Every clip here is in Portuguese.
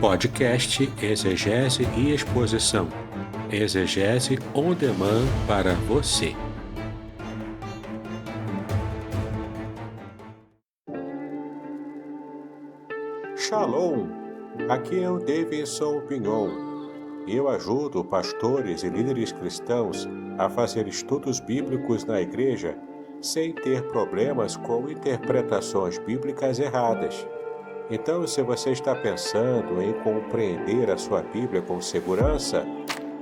Podcast Exegese e Exposição. Exegese on demand para você. Shalom! Aqui é o Davidson Pignon. Eu ajudo pastores e líderes cristãos a fazer estudos bíblicos na igreja sem ter problemas com interpretações bíblicas erradas. Então, se você está pensando em compreender a sua Bíblia com segurança,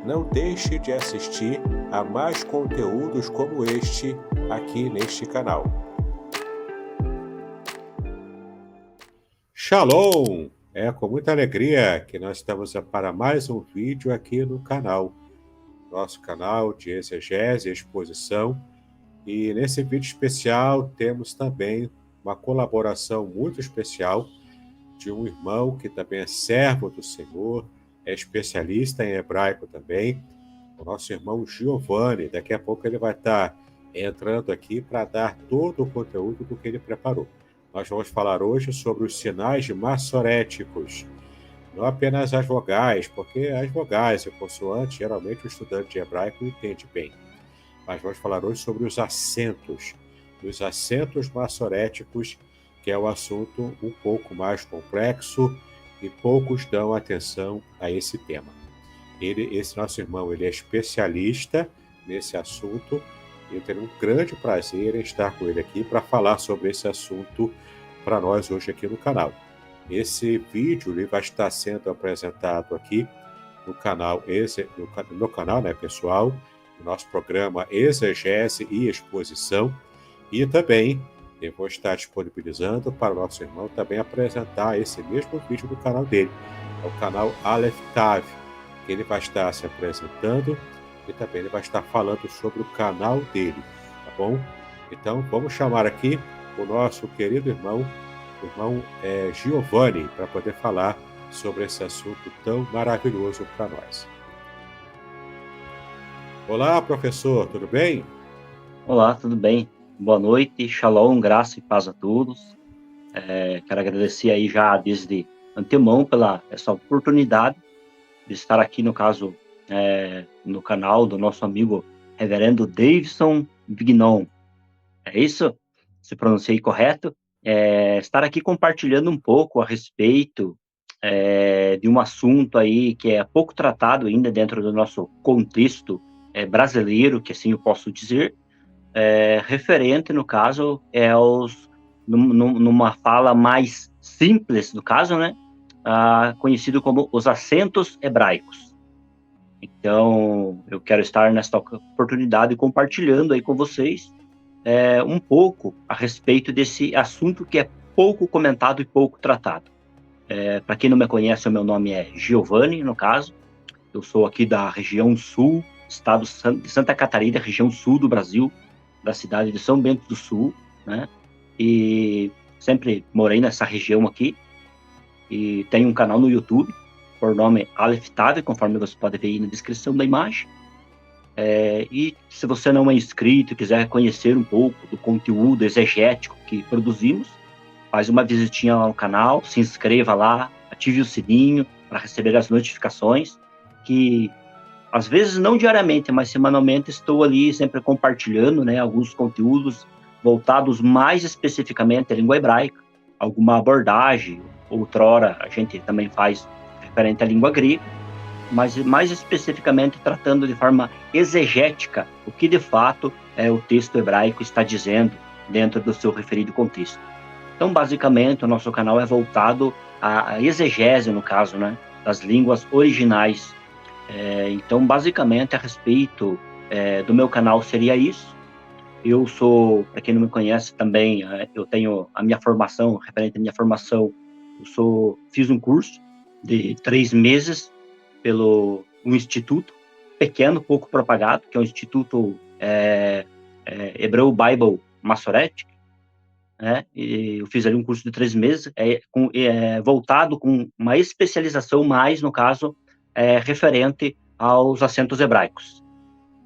não deixe de assistir a mais conteúdos como este aqui neste canal. Shalom! É com muita alegria que nós estamos para mais um vídeo aqui no canal. Nosso canal de exegese e exposição. E nesse vídeo especial temos também uma colaboração muito especial de um irmão que também é servo do Senhor, é especialista em hebraico também, o nosso irmão Giovanni. Daqui a pouco ele vai estar entrando aqui para dar todo o conteúdo do que ele preparou. Nós vamos falar hoje sobre os sinais massoréticos, não apenas as vogais, porque as vogais e consoantes, geralmente o estudante de hebraico entende bem, mas vamos falar hoje sobre os acentos massoréticos, que é um assunto um pouco mais complexo e poucos dão atenção a esse tema. Esse nosso irmão, ele é especialista nesse assunto e eu tenho um grande prazer em estar com ele aqui para falar sobre esse assunto para nós hoje aqui no canal. Esse vídeo ele vai estar sendo apresentado aqui no canal, no meu canal, né, pessoal, no nosso programa Exegese e Exposição, e também eu vou estar disponibilizando para o nosso irmão também apresentar esse mesmo vídeo no canal dele, é o canal Aleph Tav, que ele vai estar se apresentando e também ele vai estar falando sobre o canal dele, tá bom? Então vamos chamar aqui o nosso querido irmão, Giovanni, para poder falar sobre esse assunto tão maravilhoso para nós. Olá, professor, tudo bem? Olá, tudo bem? Boa noite, shalom, graça e paz a todos. Quero agradecer aí já desde antemão pela essa oportunidade de estar aqui, no caso, no canal do nosso amigo reverendo Davidson Pignon. É isso? Se pronunciei correto? Estar aqui compartilhando um pouco a respeito de um assunto aí que é pouco tratado ainda dentro do nosso contexto brasileiro, que assim eu posso dizer, referente, no caso, numa fala mais simples, no caso, né, conhecido como os acentos hebraicos. Então, eu quero estar nesta oportunidade compartilhando aí com vocês um pouco a respeito desse assunto que é pouco comentado e pouco tratado. Para quem não me conhece, o meu nome é Giovanni, no caso. Eu sou aqui da região sul, estado de Santa Catarina, região sul do Brasil, da cidade de São Bento do Sul, né? E sempre morei nessa região aqui. E tenho um canal no YouTube, por nome Aleph Tav, conforme você pode ver aí na descrição da imagem. E se você não é inscrito e quiser conhecer um pouco do conteúdo exegético que produzimos, faz uma visitinha lá no canal, se inscreva lá, ative o sininho para receber as notificações, que às vezes não diariamente, mas semanalmente estou ali sempre compartilhando, né, alguns conteúdos voltados mais especificamente à língua hebraica, alguma abordagem. Outrora a gente também faz referente à língua grega, mas mais especificamente tratando de forma exegética o que de fato o texto hebraico está dizendo dentro do seu referido contexto. Então, basicamente, o nosso canal é voltado à exegese, no caso, né, das línguas originais. Então, basicamente, a respeito do meu canal seria isso. Eu sou, para quem não me conhece também, eu tenho a minha formação, referente à minha formação, fiz um curso de 3 meses pelo um instituto pequeno, pouco propagado, que é o Instituto Hebrew Bible Masoretic, né? E eu fiz ali um curso de 3 meses, voltado com uma especialização mais, no caso, referente aos acentos hebraicos.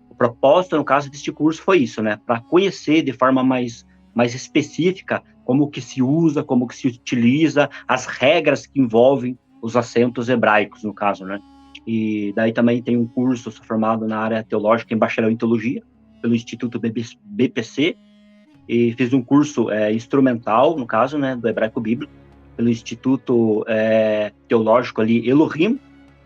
O propósito, no caso deste curso, foi isso, né? Para conhecer de forma mais específica como que se usa, como que se utiliza, as regras que envolvem os acentos hebraicos, no caso, né? E daí também tem um curso, sou formado na área teológica em bacharel em teologia, pelo Instituto BPC, e fiz um curso instrumental, no caso, né, do hebraico bíblico, pelo Instituto Teológico ali, Elohim,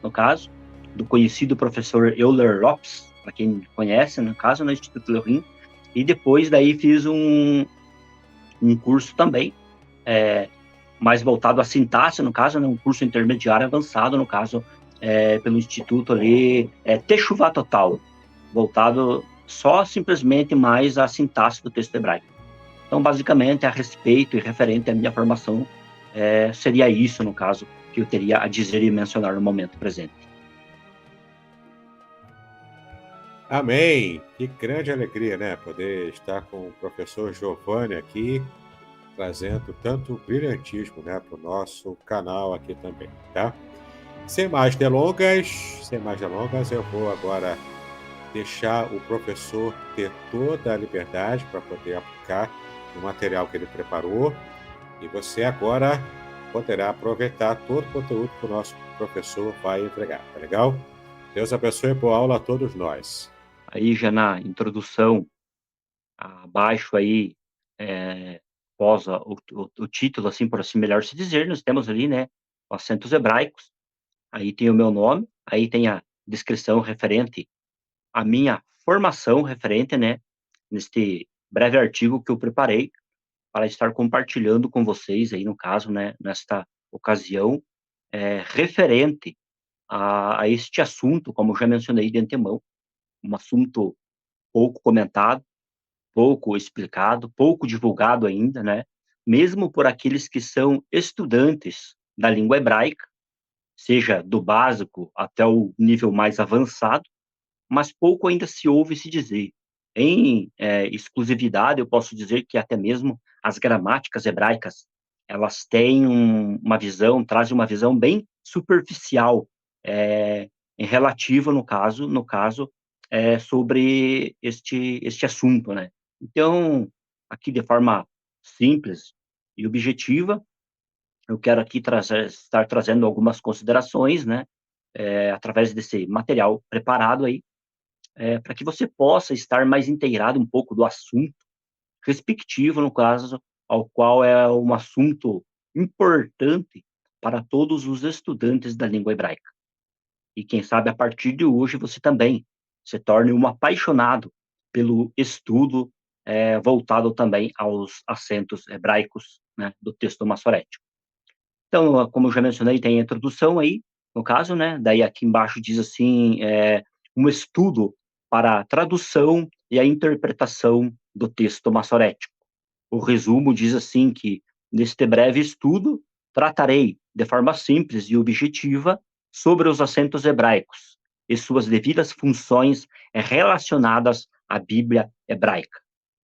no caso, do conhecido professor Euler Lopes, para quem conhece, no caso, no Instituto Elohim, e depois daí fiz um curso também, mais voltado à sintaxe, no caso, né, um curso intermediário avançado, no caso, pelo Instituto ali, Teshuvah Total, voltado só simplesmente mais à sintaxe do texto hebraico. Então, basicamente, a respeito e referente à minha formação, seria isso, no caso, que eu teria a dizer e mencionar no momento presente. Amém! Que grande alegria, né? Poder estar com o professor Giovanni aqui, trazendo tanto brilhantismo, né, para o nosso canal aqui também, tá? Sem mais delongas, eu vou agora deixar o professor ter toda a liberdade para poder aplicar o material que ele preparou, e você agora poderá aproveitar todo o conteúdo que o nosso professor vai entregar, tá legal? Deus abençoe e boa aula a todos nós. Aí, já na introdução, abaixo aí, após o título, assim, por assim melhor se dizer, nós temos ali, né, acentos hebraicos, aí tem o meu nome, aí tem a descrição referente à minha formação referente, né, neste breve artigo que eu preparei para estar compartilhando com vocês aí, no caso, né, nesta ocasião, referente a este assunto, como já mencionei de antemão, um assunto pouco comentado, pouco explicado, pouco divulgado ainda, né? Mesmo por aqueles que são estudantes da língua hebraica, seja do básico até o nível mais avançado, mas pouco ainda se ouve se dizer. Em exclusividade, eu posso dizer que até mesmo as gramáticas hebraicas, elas têm trazem uma visão bem superficial, em relativa, no caso, sobre este assunto, né? Então, aqui de forma simples e objetiva, eu quero aqui estar trazendo algumas considerações, né, através desse material preparado aí, para que você possa estar mais inteirado um pouco do assunto respectivo, no caso, ao qual é um assunto importante para todos os estudantes da língua hebraica. E quem sabe a partir de hoje você também se torne um apaixonado pelo estudo voltado também aos acentos hebraicos, né, do texto massorético. Então, como eu já mencionei, tem a introdução aí, no caso, né? Daí aqui embaixo diz assim, um estudo para a tradução e a interpretação do texto massorético. O resumo diz assim que, neste breve estudo, tratarei de forma simples e objetiva sobre os acentos hebraicos e suas devidas funções relacionadas à Bíblia hebraica.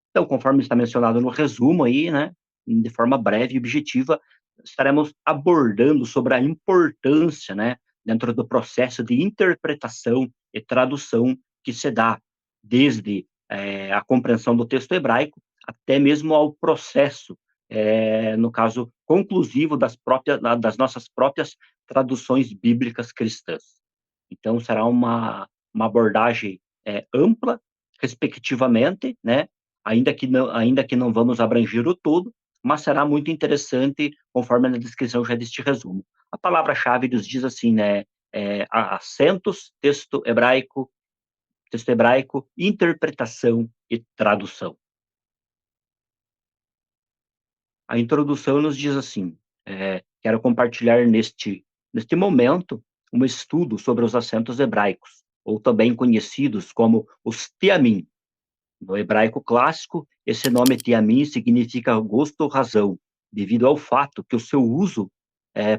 Então, conforme está mencionado no resumo aí, né, de forma breve e objetiva, estaremos abordando sobre a importância, né, dentro do processo de interpretação e tradução que se dá desde a compreensão do texto hebraico até mesmo ao processo, no caso, conclusivo das nossas próprias traduções bíblicas cristãs. Então, será uma abordagem ampla, respectivamente, né, ainda que não vamos abranger o todo, mas será muito interessante, conforme na descrição já deste resumo. A palavra-chave nos diz assim, né, acentos, texto hebraico, interpretação e tradução. A introdução nos diz assim, quero compartilhar neste momento um estudo sobre os acentos hebraicos, ou também conhecidos como os teamim. No hebraico clássico, esse nome teamim significa gosto ou razão, devido ao fato que o seu uso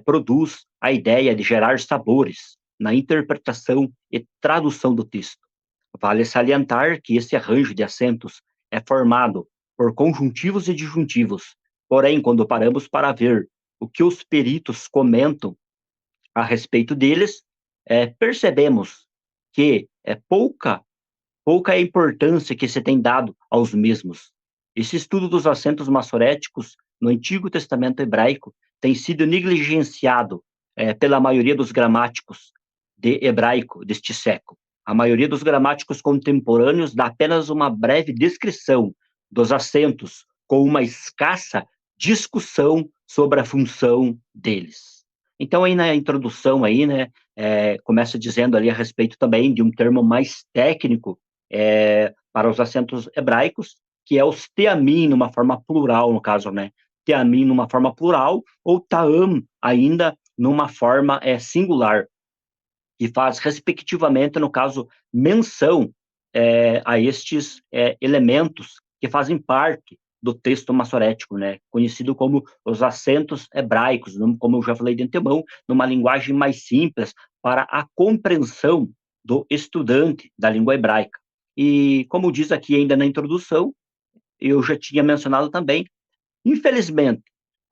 produz a ideia de gerar sabores na interpretação e tradução do texto. Vale salientar que esse arranjo de acentos é formado por conjuntivos e disjuntivos, porém, quando paramos para ver o que os peritos comentam a respeito deles, percebemos que é pouca é a importância que se tem dado aos mesmos. Esse estudo dos acentos massoréticos no Antigo Testamento hebraico tem sido negligenciado pela maioria dos gramáticos de hebraico deste século. A maioria dos gramáticos contemporâneos dá apenas uma breve descrição dos acentos, com uma escassa discussão sobre a função deles. Então, aí na introdução, aí, né, começa dizendo ali a respeito também de um termo mais técnico para os acentos hebraicos, que é os teamim, numa forma plural, no caso, né, teamim numa forma plural, ou taam, ainda numa forma singular, que faz, respectivamente, no caso, menção a estes elementos que fazem parte do texto massorético, né, conhecido como os acentos hebraicos, como eu já falei de antemão, numa linguagem mais simples, para a compreensão do estudante da língua hebraica. E, como diz aqui ainda na introdução, eu já tinha mencionado também, infelizmente,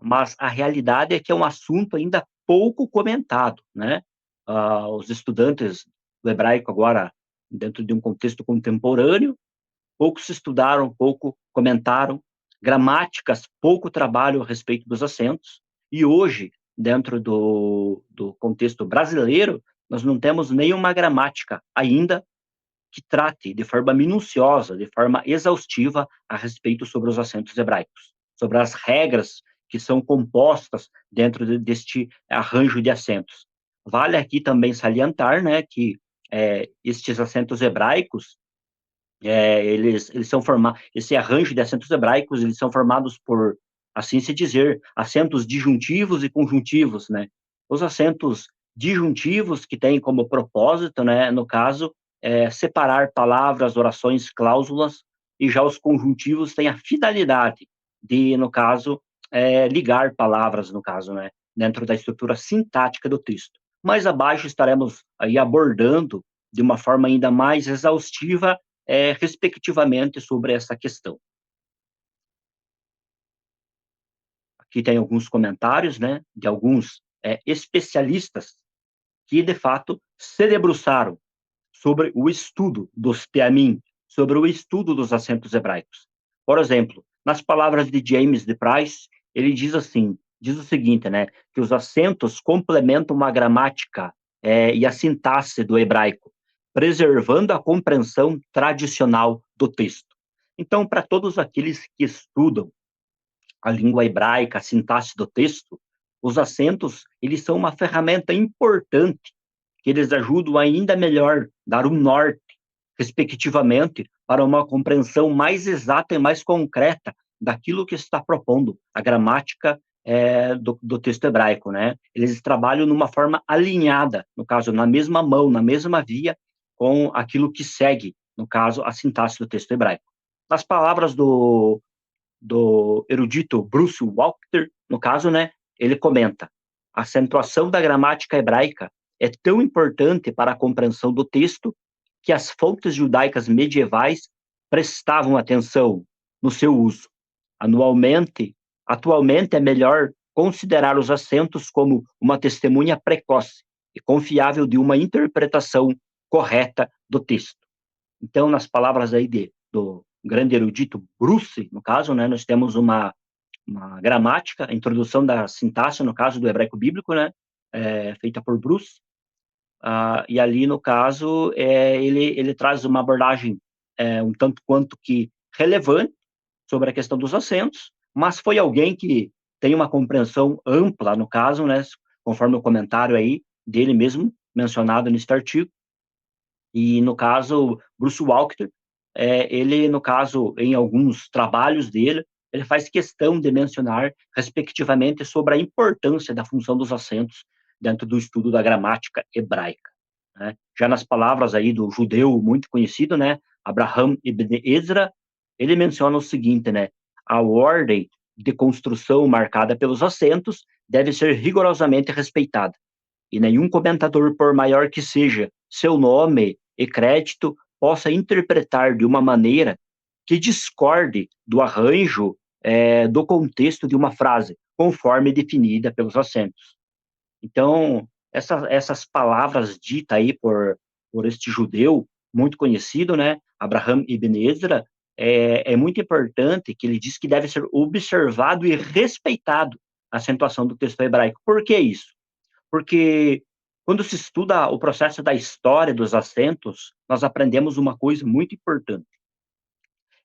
mas a realidade é que é um assunto ainda pouco comentado, né? Os estudantes do hebraico agora, dentro de um contexto contemporâneo, pouco se estudaram, pouco comentaram, gramáticas, pouco trabalho a respeito dos acentos, e hoje, dentro do contexto brasileiro, nós não temos nenhuma gramática ainda que trate de forma minuciosa, de forma exaustiva, a respeito sobre os acentos hebraicos, sobre as regras que são compostas dentro deste arranjo de acentos. Vale aqui também salientar, né, que estes acentos hebraicos, eles são formados, esse arranjo de acentos hebraicos, eles são formados por, assim se dizer, acentos disjuntivos e conjuntivos, né? Os acentos disjuntivos, que têm como propósito, né, no caso, separar palavras, orações, cláusulas, e já os conjuntivos têm a finalidade de, no caso, ligar palavras, no caso, né, dentro da estrutura sintática do texto. Mais abaixo estaremos aí abordando de uma forma ainda mais exaustiva respectivamente sobre essa questão. Aqui tem alguns comentários, né, de alguns especialistas que, de fato, se debruçaram sobre o estudo dos teamim, sobre o estudo dos acentos hebraicos. Por exemplo, nas palavras de James de Price, ele diz assim, diz o seguinte, né, que os acentos complementam a gramática e a sintaxe do hebraico, preservando a compreensão tradicional do texto. Então, para todos aqueles que estudam a língua hebraica, a sintaxe do texto, os acentos, eles são uma ferramenta importante, que eles ajudam ainda melhor dar um norte, respectivamente, para uma compreensão mais exata e mais concreta daquilo que está propondo a gramática do texto hebraico, né? Eles trabalham numa forma alinhada, no caso, na mesma mão, na mesma via, com aquilo que segue, no caso, a sintaxe do texto hebraico. Nas palavras do erudito Bruce Walker, no caso, né, ele comenta: a acentuação da gramática hebraica é tão importante para a compreensão do texto que as fontes judaicas medievais prestavam atenção no seu uso. Atualmente é melhor considerar os acentos como uma testemunha precoce e confiável de uma interpretação correta do texto. Então, nas palavras aí do grande erudito Bruce, no caso, né, nós temos uma gramática, a introdução da sintaxe, no caso do hebraico bíblico, né, feita por Bruce, e ali, no caso, ele traz uma abordagem um tanto quanto que relevante sobre a questão dos acentos, mas foi alguém que tem uma compreensão ampla, no caso, né, conforme o comentário aí dele mesmo, mencionado nesse artigo, e, no caso, Bruce Walker, ele, no caso, em alguns trabalhos dele, ele faz questão de mencionar, respectivamente, sobre a importância da função dos acentos dentro do estudo da gramática hebraica, né? Já nas palavras aí do judeu muito conhecido, né, Abraham ibn Ezra, ele menciona o seguinte, né, a ordem de construção marcada pelos acentos deve ser rigorosamente respeitada, e nenhum comentador, por maior que seja seu nome e crédito, possa interpretar de uma maneira que discorde do arranjo do contexto de uma frase, conforme definida pelos acentos. Então, essas palavras ditas aí por este judeu muito conhecido, né, Abraham ibn Ezra, é muito importante que ele diz que deve ser observado e respeitado a acentuação do texto hebraico. Por que isso? porque quando se estuda o processo da história dos acentos, nós aprendemos uma coisa muito importante.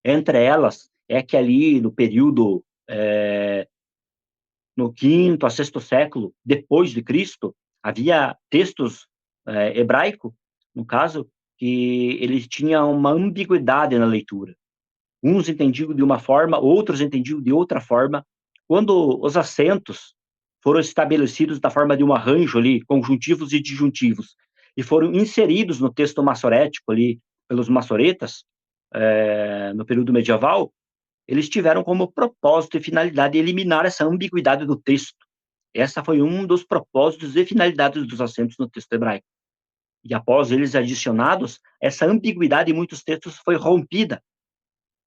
Entre elas, é que ali no período, no quinto a sexto século depois de Cristo, havia textos hebraico, no caso, que eles tinham uma ambiguidade na leitura. Uns entendiam de uma forma, outros entendiam de outra forma. Quando os acentos foram estabelecidos da forma de um arranjo ali, conjuntivos e disjuntivos, e foram inseridos no texto massorético ali, pelos massoretas, no período medieval, eles tiveram como propósito e finalidade eliminar essa ambiguidade do texto. Essa foi um dos propósitos e finalidades dos acentos no texto hebraico. E após eles adicionados, essa ambiguidade em muitos textos foi rompida.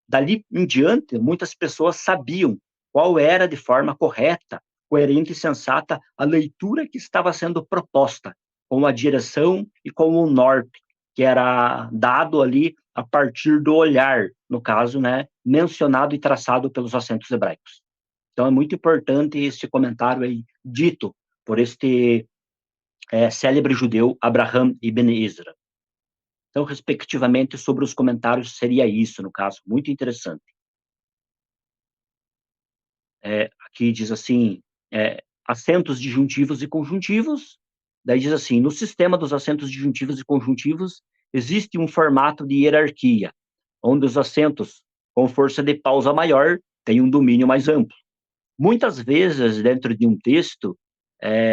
Dali em diante, muitas pessoas sabiam qual era, de forma correta, coerente e sensata, a leitura que estava sendo proposta, com a direção e com o norte, que era dado ali a partir do olhar, no caso, né, mencionado e traçado pelos acentos hebraicos. Então, é muito importante esse comentário aí, dito por este célebre judeu, Abraham Ibn Ezra. Então, respectivamente, sobre os comentários, seria isso, no caso, muito interessante. Aqui diz assim, acentos disjuntivos e conjuntivos, daí diz assim, no sistema dos acentos disjuntivos e conjuntivos, existe um formato de hierarquia, onde os acentos com força de pausa maior têm um domínio mais amplo. Muitas vezes, dentro de um texto,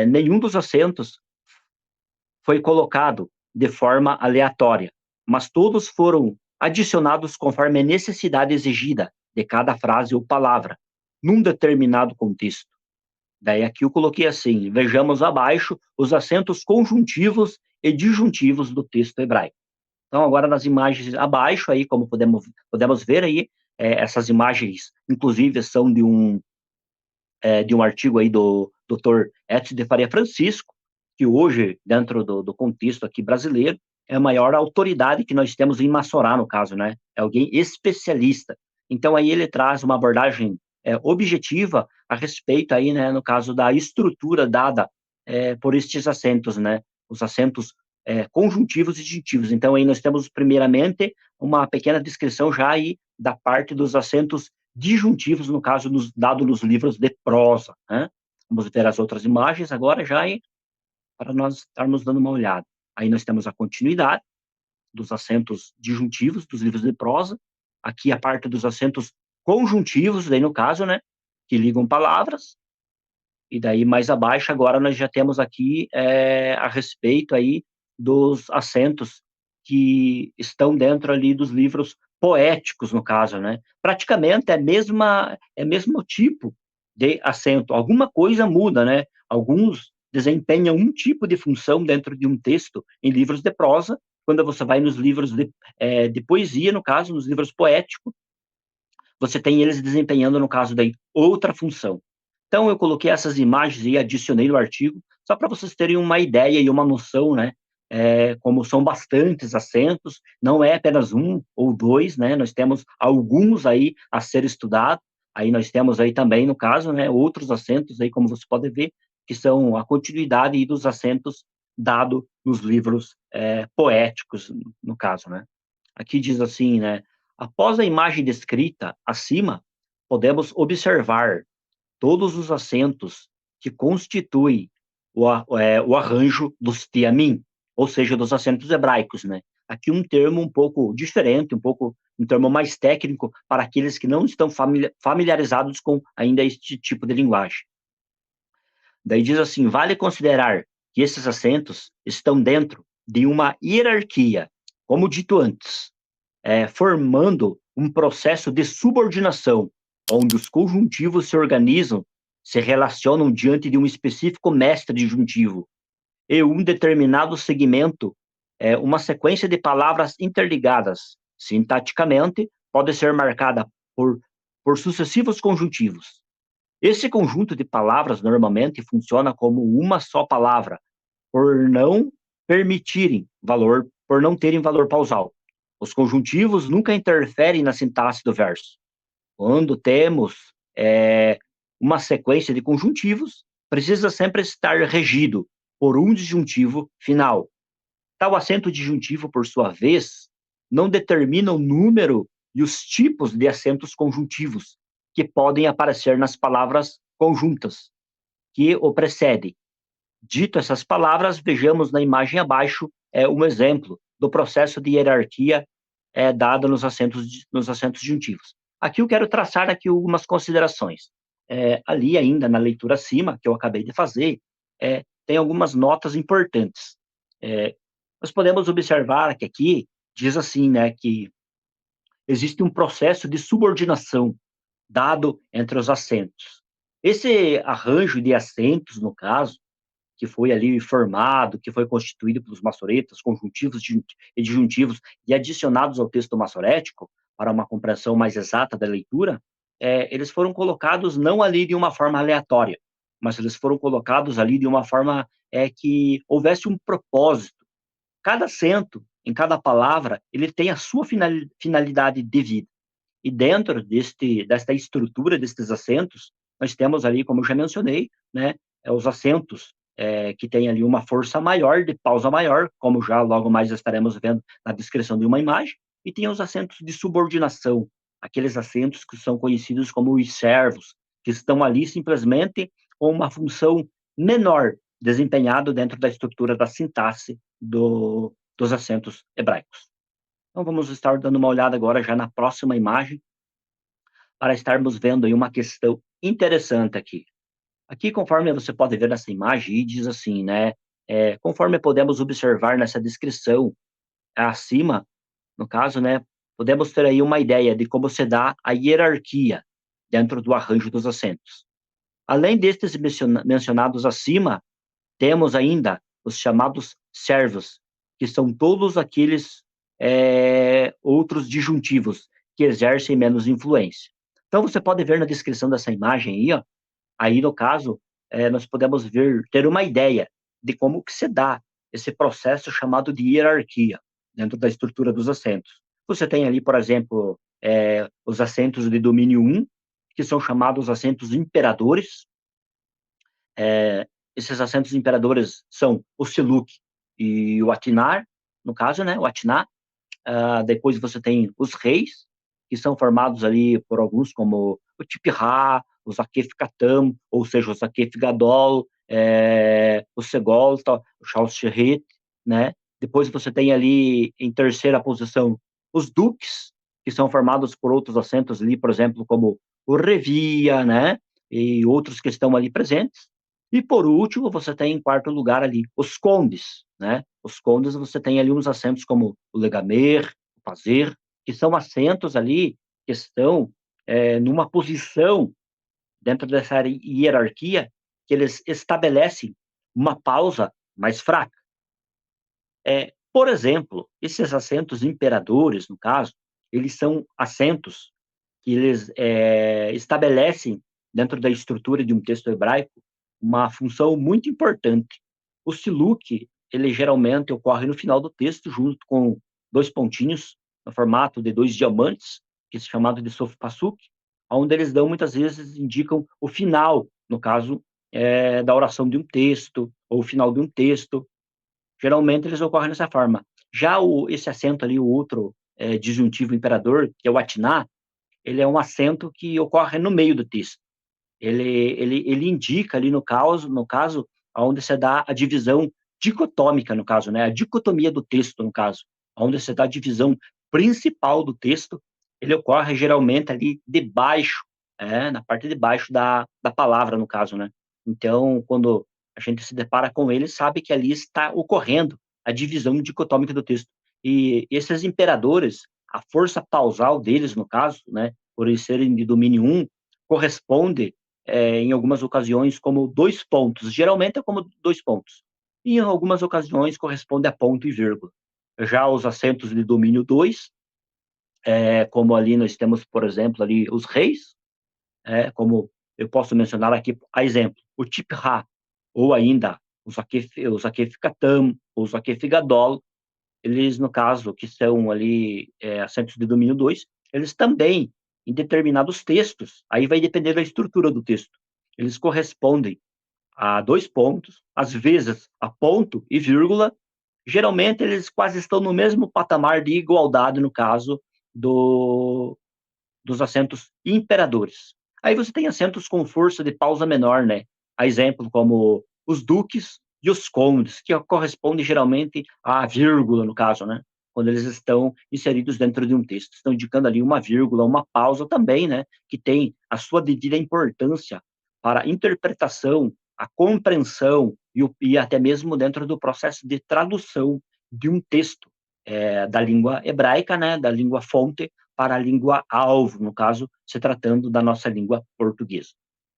nenhum dos acentos foi colocado de forma aleatória, mas todos foram adicionados conforme a necessidade exigida de cada frase ou palavra, num determinado contexto. Daí aqui eu coloquei assim, vejamos abaixo os acentos conjuntivos e disjuntivos do texto hebraico. Então, agora nas imagens abaixo, aí, como podemos ver aí, essas imagens, inclusive, são de um artigo aí do Dr. Edson de Faria Francisco, que hoje, dentro do contexto aqui brasileiro, é a maior autoridade que nós temos em Massorá, no caso, né? É alguém especialista. Então, aí ele traz uma abordagem objetiva a respeito aí, né, no caso da estrutura dada por estes acentos, né? Os acentos conjuntivos e disjuntivos. Então, aí nós temos, primeiramente, uma pequena descrição já aí da parte dos acentos disjuntivos, no caso, dado nos livros de prosa, né? Vamos ver as outras imagens agora já aí, para nós estarmos dando uma olhada. Aí nós temos a continuidade dos acentos disjuntivos dos livros de prosa, aqui a parte dos acentos conjuntivos, daí no caso, né, que ligam palavras, e daí mais abaixo agora nós já temos aqui a respeito aí dos acentos que estão dentro ali dos livros poéticos, no caso, né? Praticamente é mesmo tipo de acento. Alguma coisa muda, né? Alguns desempenham um tipo de função dentro de um texto em livros de prosa, quando você vai nos livros de poesia, no caso, nos livros poéticos, você tem eles desempenhando, no caso daí, outra função. Então, eu coloquei essas imagens e adicionei no artigo, só para vocês terem uma ideia e uma noção, né? Como são bastantes acentos, não é apenas um ou dois, né? Nós temos alguns aí a ser estudado. Aí nós temos aí também, no caso, né, outros acentos aí, como você pode ver, que são a continuidade dos acentos dado nos livros poéticos, no caso, né? Aqui diz assim, né? Após a imagem descrita acima, podemos observar todos os acentos que constituem o arranjo dos tiamim, ou seja, dos acentos hebraicos, né? Aqui um termo um pouco diferente, um termo mais técnico para aqueles que não estão familiarizados com ainda este tipo de linguagem. Daí diz assim, vale considerar que esses acentos estão dentro de uma hierarquia, como dito antes, formando um processo de subordinação, onde os conjuntivos se organizam, se relacionam diante de um específico mestre disjuntivo, e um determinado segmento, uma sequência de palavras interligadas, sintaticamente, pode ser marcada por sucessivos conjuntivos. Esse conjunto de palavras normalmente funciona como uma só palavra, por não terem valor pausal. Os conjuntivos nunca interferem na sintaxe do verso. Quando temos uma sequência de conjuntivos, precisa sempre estar regido por um disjuntivo final. Tal acento disjuntivo, por sua vez, não determina o número e os tipos de acentos conjuntivos que podem aparecer nas palavras conjuntas que o precedem. Dito essas palavras, vejamos na imagem abaixo um exemplo do processo de hierarquia dado nos acentos disjuntivos. Aqui eu quero traçar aqui algumas considerações. Ali ainda na leitura acima, que eu acabei de fazer, tem algumas notas importantes. Nós podemos observar que aqui diz assim, né, que existe um processo de subordinação dado entre os acentos. Esse arranjo de acentos, no caso, que foi ali formado, que foi constituído pelos maçoretas, conjuntivos e disjuntivos, e adicionados ao texto maçorético, para uma compreensão mais exata da leitura, eles foram colocados não ali de uma forma aleatória, mas eles foram colocados ali de uma forma que houvesse um propósito. Cada acento, em cada palavra, ele tem a sua finalidade devida. E dentro desta estrutura destes acentos, nós temos ali, como eu já mencionei, né, os acentos que têm ali uma força maior, de pausa maior, como já logo mais estaremos vendo na descrição de uma imagem, e tem os acentos de subordinação, aqueles acentos que são conhecidos como os servos, que estão ali simplesmente com uma função menor desempenhado dentro da estrutura da sintaxe dos acentos hebraicos. Então, vamos estar dando uma olhada agora já na próxima imagem, para estarmos vendo aí uma questão interessante aqui. Aqui, conforme você pode ver nessa imagem, diz assim, né? Conforme podemos observar nessa descrição acima, no caso, né? Podemos ter aí uma ideia de como se dá a hierarquia dentro do arranjo dos acentos. Além destes mencionados acima, temos ainda os chamados servos, que são todos aqueles outros disjuntivos que exercem menos influência. Então, você pode ver na descrição dessa imagem aí, ó, aí no caso, nós podemos ter uma ideia de como que se dá esse processo chamado de hierarquia dentro da estrutura dos acentos. Você tem ali, por exemplo, os acentos de domínio 1, que são chamados acentos imperadores. Esses acentos imperadores são o Siluk e o Atinar, no caso, né, o Atiná. Depois você tem os reis, que são formados ali por alguns como o Tipirá, o Zakef Katam, ou seja, o Zakef Gadol, o Segol, o Charles Sherrit, né? Depois você tem ali em terceira posição os duques, que são formados por outros acentos ali, por exemplo, como o Revia, né? E outros que estão ali presentes. E por último, você tem em quarto lugar ali os condes, né? Os condes você tem ali uns acentos como o legamer, o fazer, que são acentos ali que estão numa posição dentro dessa hierarquia que eles estabelecem uma pausa mais fraca. Por exemplo, esses acentos imperadores, no caso, eles são acentos que eles estabelecem dentro da estrutura de um texto hebraico uma função muito importante. O siluk, ele geralmente ocorre no final do texto, junto com dois pontinhos, no formato de dois diamantes, que é chamado de sof pasuk, onde eles dão, muitas vezes, indicam o final, no caso, da oração de um texto, ou o final de um texto. Geralmente, eles ocorrem dessa forma. Já esse acento ali, o outro disjuntivo imperador, que é o atiná, ele é um acento que ocorre no meio do texto. Ele indica ali no caso, onde se dá a divisão dicotômica, no caso, né? A dicotomia do texto, no caso, onde se dá a divisão principal do texto, ele ocorre geralmente ali debaixo, na parte de baixo da palavra, no caso, né? Então, quando a gente se depara com ele, sabe que ali está ocorrendo a divisão dicotômica do texto. E esses imperadores, a força pausal deles, no caso, né, por eles serem de domínio 1, corresponde, em algumas ocasiões, como 2 pontos. Geralmente é como 2 pontos. E em algumas ocasiões corresponde a ponto e vírgula. Já os acentos de domínio 2, como ali nós temos, por exemplo, ali os reis, como eu posso mencionar aqui, a exemplo, o Tipra, ou ainda o Zakef Katam, ou o Zakef Gadol, eles, no caso, que são ali acentos de domínio 2, eles também, em determinados textos, aí vai depender da estrutura do texto, eles correspondem a dois pontos, às vezes a ponto e vírgula. Geralmente eles quase estão no mesmo patamar de igualdade no caso dos acentos imperadores. Aí você tem acentos com força de pausa menor, né? A exemplo como os duques e os condes, que correspondem geralmente à vírgula, no caso, né? Quando eles estão inseridos dentro de um texto. Estão indicando ali uma vírgula, uma pausa também, né? Que tem a sua devida importância para a interpretação, a compreensão e até mesmo dentro do processo de tradução de um texto da língua hebraica, né? Da língua fonte, para a língua alvo, no caso, se tratando da nossa língua portuguesa.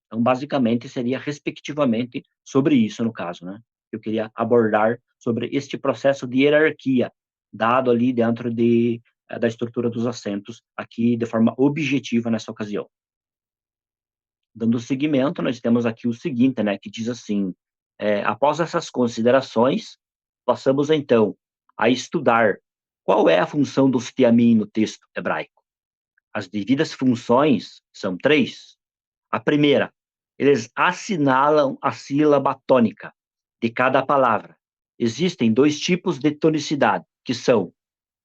Então, basicamente, seria respectivamente sobre isso, no caso, né? Eu queria abordar sobre este processo de hierarquia, dado ali dentro da estrutura dos acentos, aqui de forma objetiva nessa ocasião. Dando seguimento, nós temos aqui o seguinte, né, que diz assim, após essas considerações, passamos então a estudar qual é a função dos tiamim no texto hebraico. As devidas funções são três. A primeira, eles assinalam a sílaba tônica de cada palavra. Existem dois tipos de tonicidade, que são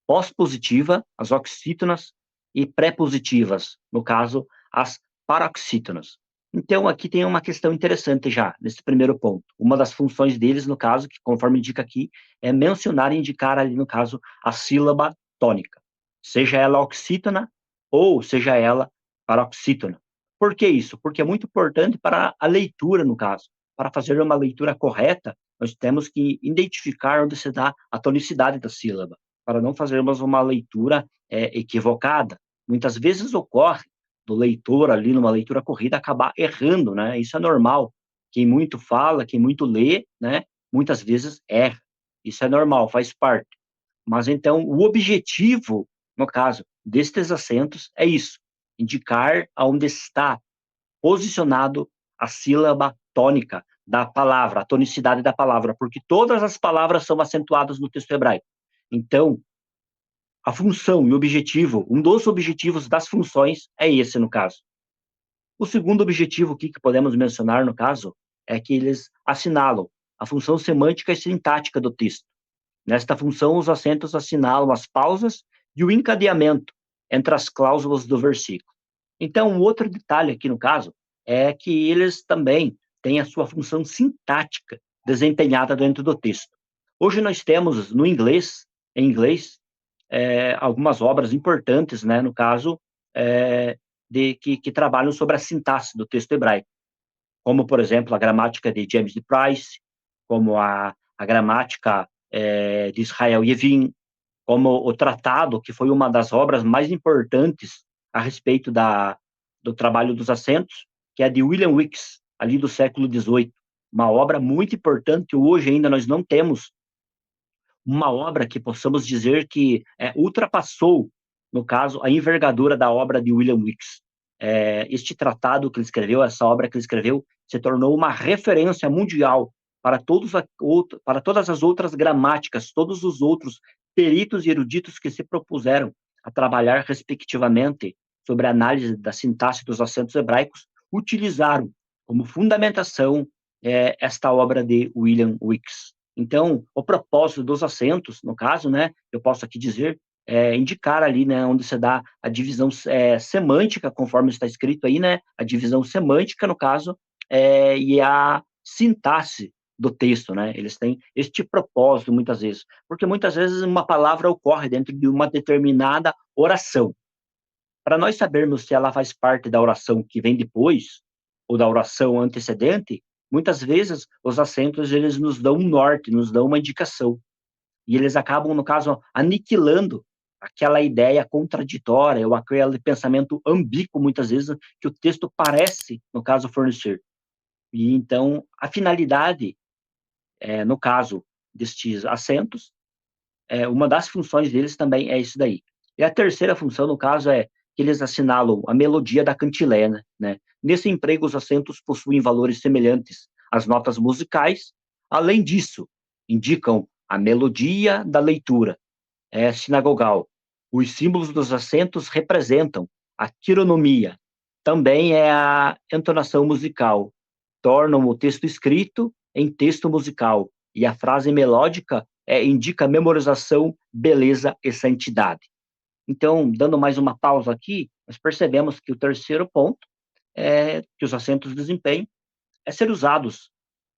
pós-positiva, as oxítonas, e pré-positivas, no caso, as paroxítonas. Então, aqui tem uma questão interessante já, nesse primeiro ponto. Uma das funções deles, no caso, que conforme indica aqui, é mencionar e indicar ali, no caso, a sílaba tônica, seja ela oxítona ou seja ela paroxítona. Por que isso? Porque é muito importante para a leitura, no caso. Para fazer uma leitura correta, nós temos que identificar onde se dá a tonicidade da sílaba, para não fazermos uma leitura equivocada. Muitas vezes ocorre do leitor ali, numa leitura corrida, acabar errando, né? Isso é normal. Quem muito fala, quem muito lê, né? Muitas vezes erra. Isso é normal, faz parte. Mas então, o objetivo, no caso, destes acentos é isso, indicar aonde está posicionado a sílaba tônica da palavra, a tonicidade da palavra, porque todas as palavras são acentuadas no texto hebraico. Então, a função e o objetivo, um dos objetivos das funções é esse, no caso. O segundo objetivo aqui que podemos mencionar, no caso, é que eles assinalam a função semântica e sintática do texto. Nesta função, os acentos assinalam as pausas e o encadeamento entre as cláusulas do versículo. Então, um outro detalhe aqui, no caso, é que eles também têm a sua função sintática desempenhada dentro do texto. Hoje nós temos, no inglês, em inglês, algumas obras importantes, né, no caso, que trabalham sobre a sintaxe do texto hebraico, como, por exemplo, a gramática de James D. Price, como a gramática de Israel Yevin, como o tratado, que foi uma das obras mais importantes a respeito do trabalho dos acentos, que é de William Weeks, ali do século XVIII, uma obra muito importante. Hoje ainda nós não temos uma obra que possamos dizer que ultrapassou, no caso, a envergadura da obra de William Weeks. Este tratado que ele escreveu, essa obra que ele escreveu, se tornou uma referência mundial para todas as outras gramáticas, todos os outros peritos e eruditos que se propuseram a trabalhar, respectivamente, sobre a análise da sintaxe dos acentos hebraicos, utilizaram como fundamentação esta obra de William Weeks. Então, o propósito dos acentos, no caso, né, eu posso aqui dizer, indicar ali, né, onde se dá a divisão semântica, conforme está escrito aí, né, a divisão semântica, no caso, e a sintaxe do texto, né, eles têm este propósito muitas vezes, porque muitas vezes uma palavra ocorre dentro de uma determinada oração. Para nós sabermos se ela faz parte da oração que vem depois, ou da oração antecedente, muitas vezes os acentos eles nos dão um norte, nos dão uma indicação. E eles acabam, no caso, aniquilando aquela ideia contraditória ou aquele pensamento ambíguo, muitas vezes, que o texto parece, no caso, fornecer. E então, a finalidade, no caso destes acentos, uma das funções deles também é isso daí. E a terceira função, no caso, é que eles assinalam a melodia da cantilena, né? Nesse emprego, os acentos possuem valores semelhantes às notas musicais. Além disso, indicam a melodia da leitura, sinagogal. Os símbolos dos acentos representam a quironomia, também é a entonação musical. tornam o texto escrito em texto musical, e a frase melódica indica memorização, beleza e santidade. Então, dando mais uma pausa aqui, nós percebemos que o terceiro ponto é que os acentos de desempenho ser usados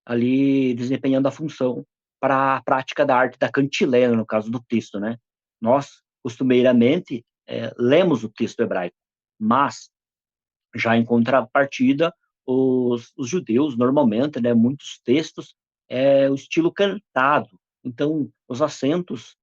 ali desempenhando a função para a prática da arte da cantilena, no caso do texto, né? Nós, costumeiramente, lemos o texto hebraico, mas já em contrapartida, os judeus, normalmente, né, muitos textos, o estilo cantado. Então, os acentos,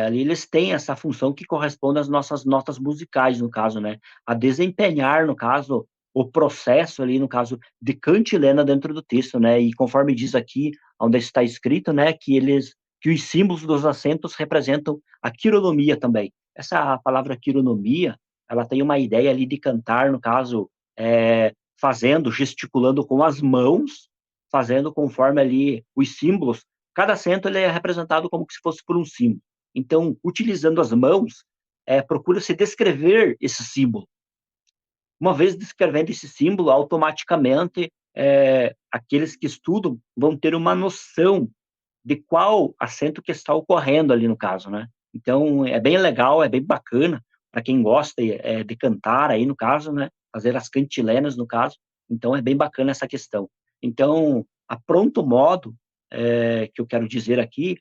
ali, eles têm essa função que corresponde às nossas notas musicais, no caso, né? A desempenhar, no caso, o processo ali, no caso, de cantilena dentro do texto, né? E conforme diz aqui, onde está escrito, né, que os símbolos dos acentos representam a quironomia também. Essa palavra quironomia, ela tem uma ideia ali de cantar, no caso, fazendo, gesticulando com as mãos, fazendo conforme ali os símbolos. Cada acento ele é representado como se fosse por um símbolo. Então, utilizando as mãos, procura-se descrever esse símbolo. Uma vez descrevendo esse símbolo, automaticamente, aqueles que estudam vão ter uma noção de qual acento que está ocorrendo ali no caso, né? Então, é bem legal, é bem bacana, para quem gosta de cantar aí no caso, né? Fazer as cantilenas no caso, então é bem bacana essa questão. Então, a pronto modo, que eu quero dizer aqui,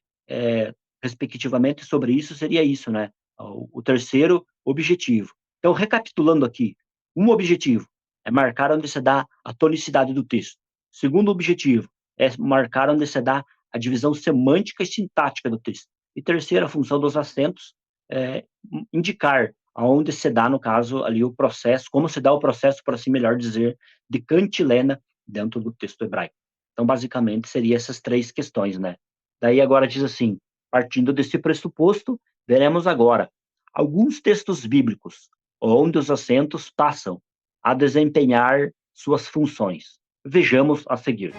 respectivamente sobre isso, seria isso, né? O terceiro objetivo. Então, recapitulando aqui, um objetivo é marcar onde se dá a tonicidade do texto. Segundo objetivo é marcar onde se dá a divisão semântica e sintática do texto. E terceira função dos acentos é indicar aonde se dá, no caso, ali o processo, como se dá o processo, por assim melhor dizer, de cantilena dentro do texto hebraico. Então, basicamente, seriam essas três questões, né? Daí agora diz assim, partindo desse pressuposto, veremos agora alguns textos bíblicos onde os acentos passam a desempenhar suas funções. Vejamos a seguir.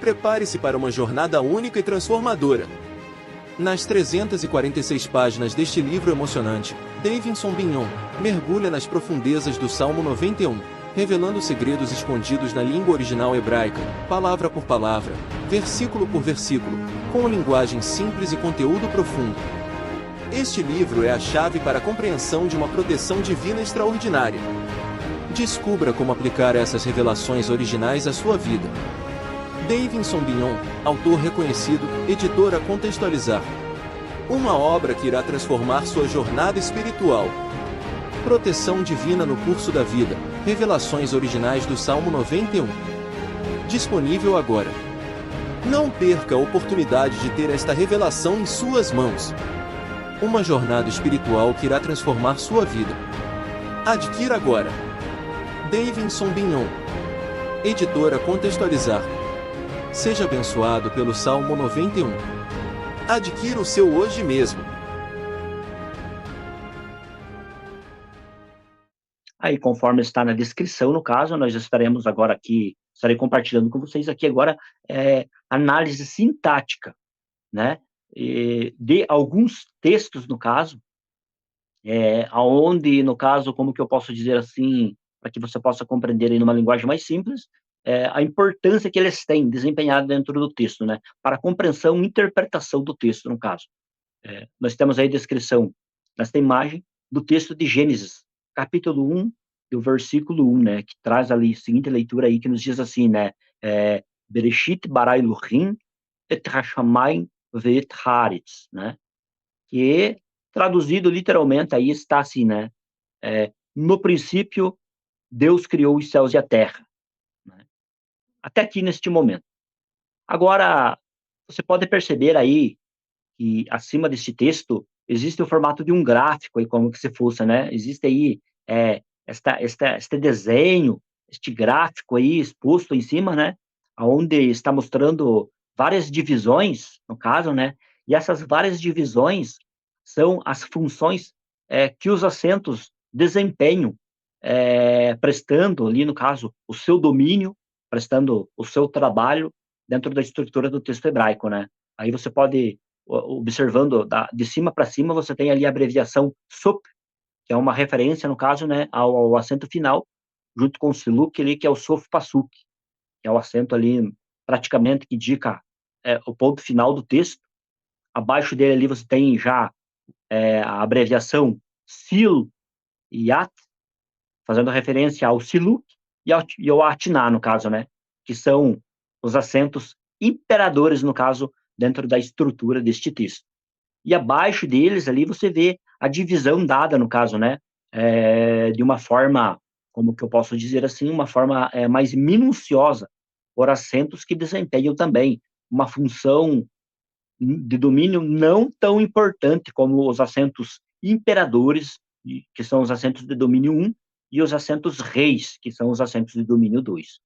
Prepare-se para uma jornada única e transformadora. Nas 346 páginas deste livro emocionante, Davidson Bignon mergulha nas profundezas do Salmo 91, revelando segredos escondidos na língua original hebraica, palavra por palavra, versículo por versículo, com linguagem simples e conteúdo profundo. Este livro é a chave para a compreensão de uma proteção divina extraordinária. Descubra como aplicar essas revelações originais à sua vida. Davidson Bignon, autor reconhecido, editora Contextualizar. Uma obra que irá transformar sua jornada espiritual. Proteção divina no curso da vida. Revelações originais do Salmo 91. Disponível agora. Não perca a oportunidade de ter esta revelação em suas mãos. Uma jornada espiritual que irá transformar sua vida. Adquira agora. Davidson Bignon. Editora Contextualizar. Seja abençoado pelo Salmo 91. Adquira o seu hoje mesmo. Aí, conforme está na descrição, no caso, nós estaremos agora aqui, estarei compartilhando com vocês aqui agora análise sintática, né? De alguns textos, no caso, aonde, no caso, como que eu posso dizer assim, para que você possa compreender em uma linguagem mais simples, a importância que eles têm desempenhado dentro do texto, né? Para a compreensão e interpretação do texto, no caso. Nós temos aí a descrição, nesta imagem, do texto de Gênesis, capítulo 1, do versículo 1, né? Que traz ali a seguinte leitura aí, que nos diz assim, né? Bereshit bara Elohim et hashamayim ve'et haaretz, né? Que, traduzido literalmente, aí está assim, né? No princípio, Deus criou os céus e a terra. Até aqui neste momento. Agora, você pode perceber aí que acima deste texto existe o formato de um gráfico, aí, como que se fosse, né? Existe aí este desenho, este gráfico aí exposto em cima, né? Onde está mostrando várias divisões, no caso, né? E essas várias divisões são as funções que os acentos desempenham, prestando ali, no caso, o seu domínio, prestando o seu trabalho dentro da estrutura do texto hebraico, né? Aí você pode, observando de cima para cima, você tem ali a abreviação SUP, que é uma referência, no caso, né, ao acento final, junto com o SILUK ali, que é o SOF PASUK. que é o acento ali praticamente que indica o ponto final do texto. Abaixo dele ali você tem já a abreviação Sil e At, fazendo referência ao Siluk e ao Atiná, no caso, né? Que são os acentos imperadores, no caso, dentro da estrutura deste texto. E abaixo deles ali você vê a divisão dada, no caso, né? De uma forma, como que eu posso dizer assim, uma forma mais minuciosa, por acentos que desempenham também uma função de domínio não tão importante como os acentos imperadores, que são os acentos de domínio 1, e os acentos reis, que são os acentos de domínio 2.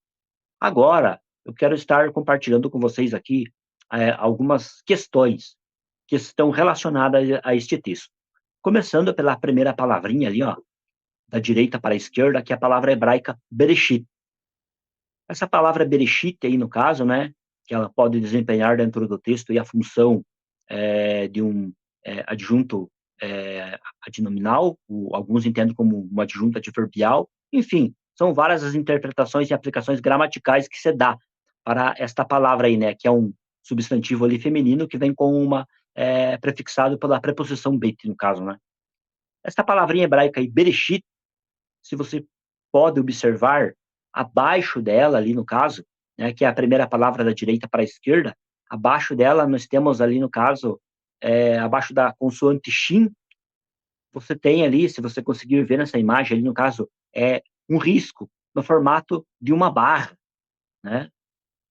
Agora, eu quero estar compartilhando com vocês aqui algumas questões que estão relacionadas a este texto. Começando pela primeira palavrinha ali, ó, da direita para a esquerda, que é a palavra hebraica Bereshit. Essa palavra Bereshit aí, no caso, né, que ela pode desempenhar dentro do texto e a função de um adjunto adnominal, alguns entendem como uma adjunta adverbial, enfim, são várias as interpretações e aplicações gramaticais que se dá para esta palavra aí, né, que é um substantivo ali feminino que vem com uma prefixado pela preposição bet, no caso, né. Esta palavrinha hebraica aí, Bereshit, se você pode observar, abaixo dela ali no caso, né, que é a primeira palavra da direita para a esquerda, abaixo dela nós temos ali no caso, abaixo da consoante shin, você tem ali, se você conseguir ver nessa imagem ali no caso, um risco no formato de uma barra, né?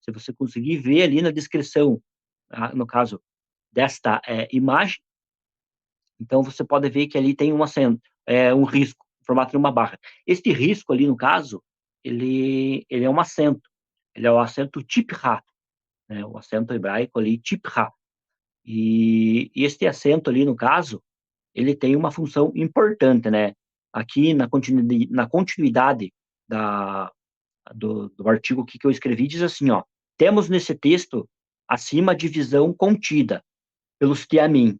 Se você conseguir ver ali na descrição, no caso desta imagem, então você pode ver que ali tem um acento, um risco, no formato de uma barra. Este risco ali no caso, ele é um acento, ele é o acento tipra, né? O acento hebraico ali, tipra. E este acento ali no caso, ele tem uma função importante, né? Aqui na continuidade do artigo que eu escrevi, diz assim, ó, temos nesse texto acima a divisão contida pelos tiamim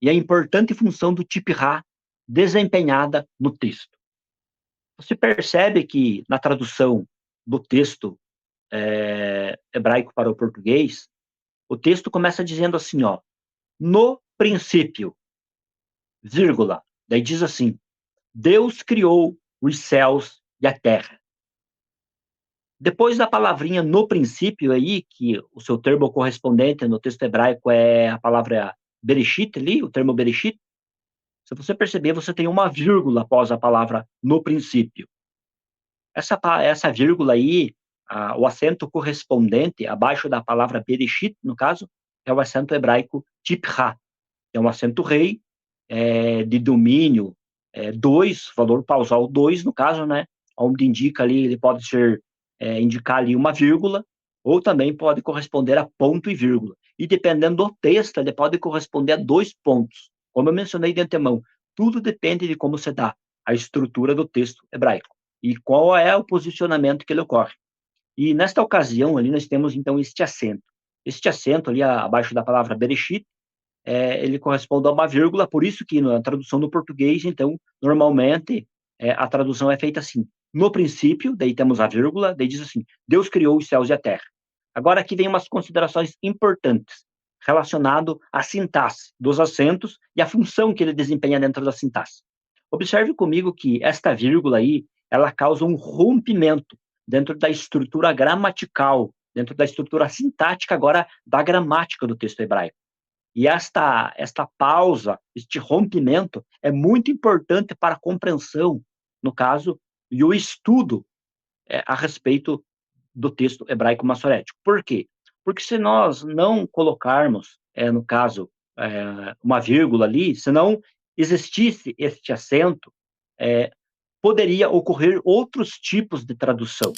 e a importante função do tipra desempenhada no texto. Você percebe que na tradução do texto hebraico para o português, o texto começa dizendo assim, ó, no princípio, vírgula, daí diz assim, Deus criou os céus e a terra. Depois da palavrinha no princípio aí, que o seu termo correspondente no texto hebraico é a palavra bereshit ali, o termo bereshit, se você perceber, você tem uma vírgula após a palavra no princípio. Essa vírgula aí, o acento correspondente abaixo da palavra bereshit, no caso, é o acento hebraico tipra, que é um acento rei, de domínio 2, valor pausal 2, no caso, né, onde indica ali, ele pode indicar ali uma vírgula, ou também pode corresponder a ponto e vírgula. E dependendo do texto, ele pode corresponder a 2 pontos. Como eu mencionei de antemão, tudo depende de como se dá a estrutura do texto hebraico e qual é o posicionamento que ele ocorre. E nesta ocasião ali nós temos então este acento. Este acento ali abaixo da palavra bereshit, ele corresponde a uma vírgula, por isso que na tradução do português, então, normalmente, a tradução é feita assim, no princípio, daí temos a vírgula, daí diz assim, Deus criou os céus e a terra. Agora aqui vem umas considerações importantes, relacionado à sintaxe dos acentos e a função que ele desempenha dentro da sintaxe. Observe comigo que esta vírgula aí, ela causa um rompimento dentro da estrutura gramatical, dentro da estrutura sintática agora da gramática do texto hebraico. E esta pausa, este rompimento, é muito importante para a compreensão, no caso, e o estudo a respeito do texto hebraico massorético. Por quê? Porque se nós não colocarmos, no caso, uma vírgula ali, se não existisse este acento, poderia ocorrer outros tipos de tradução.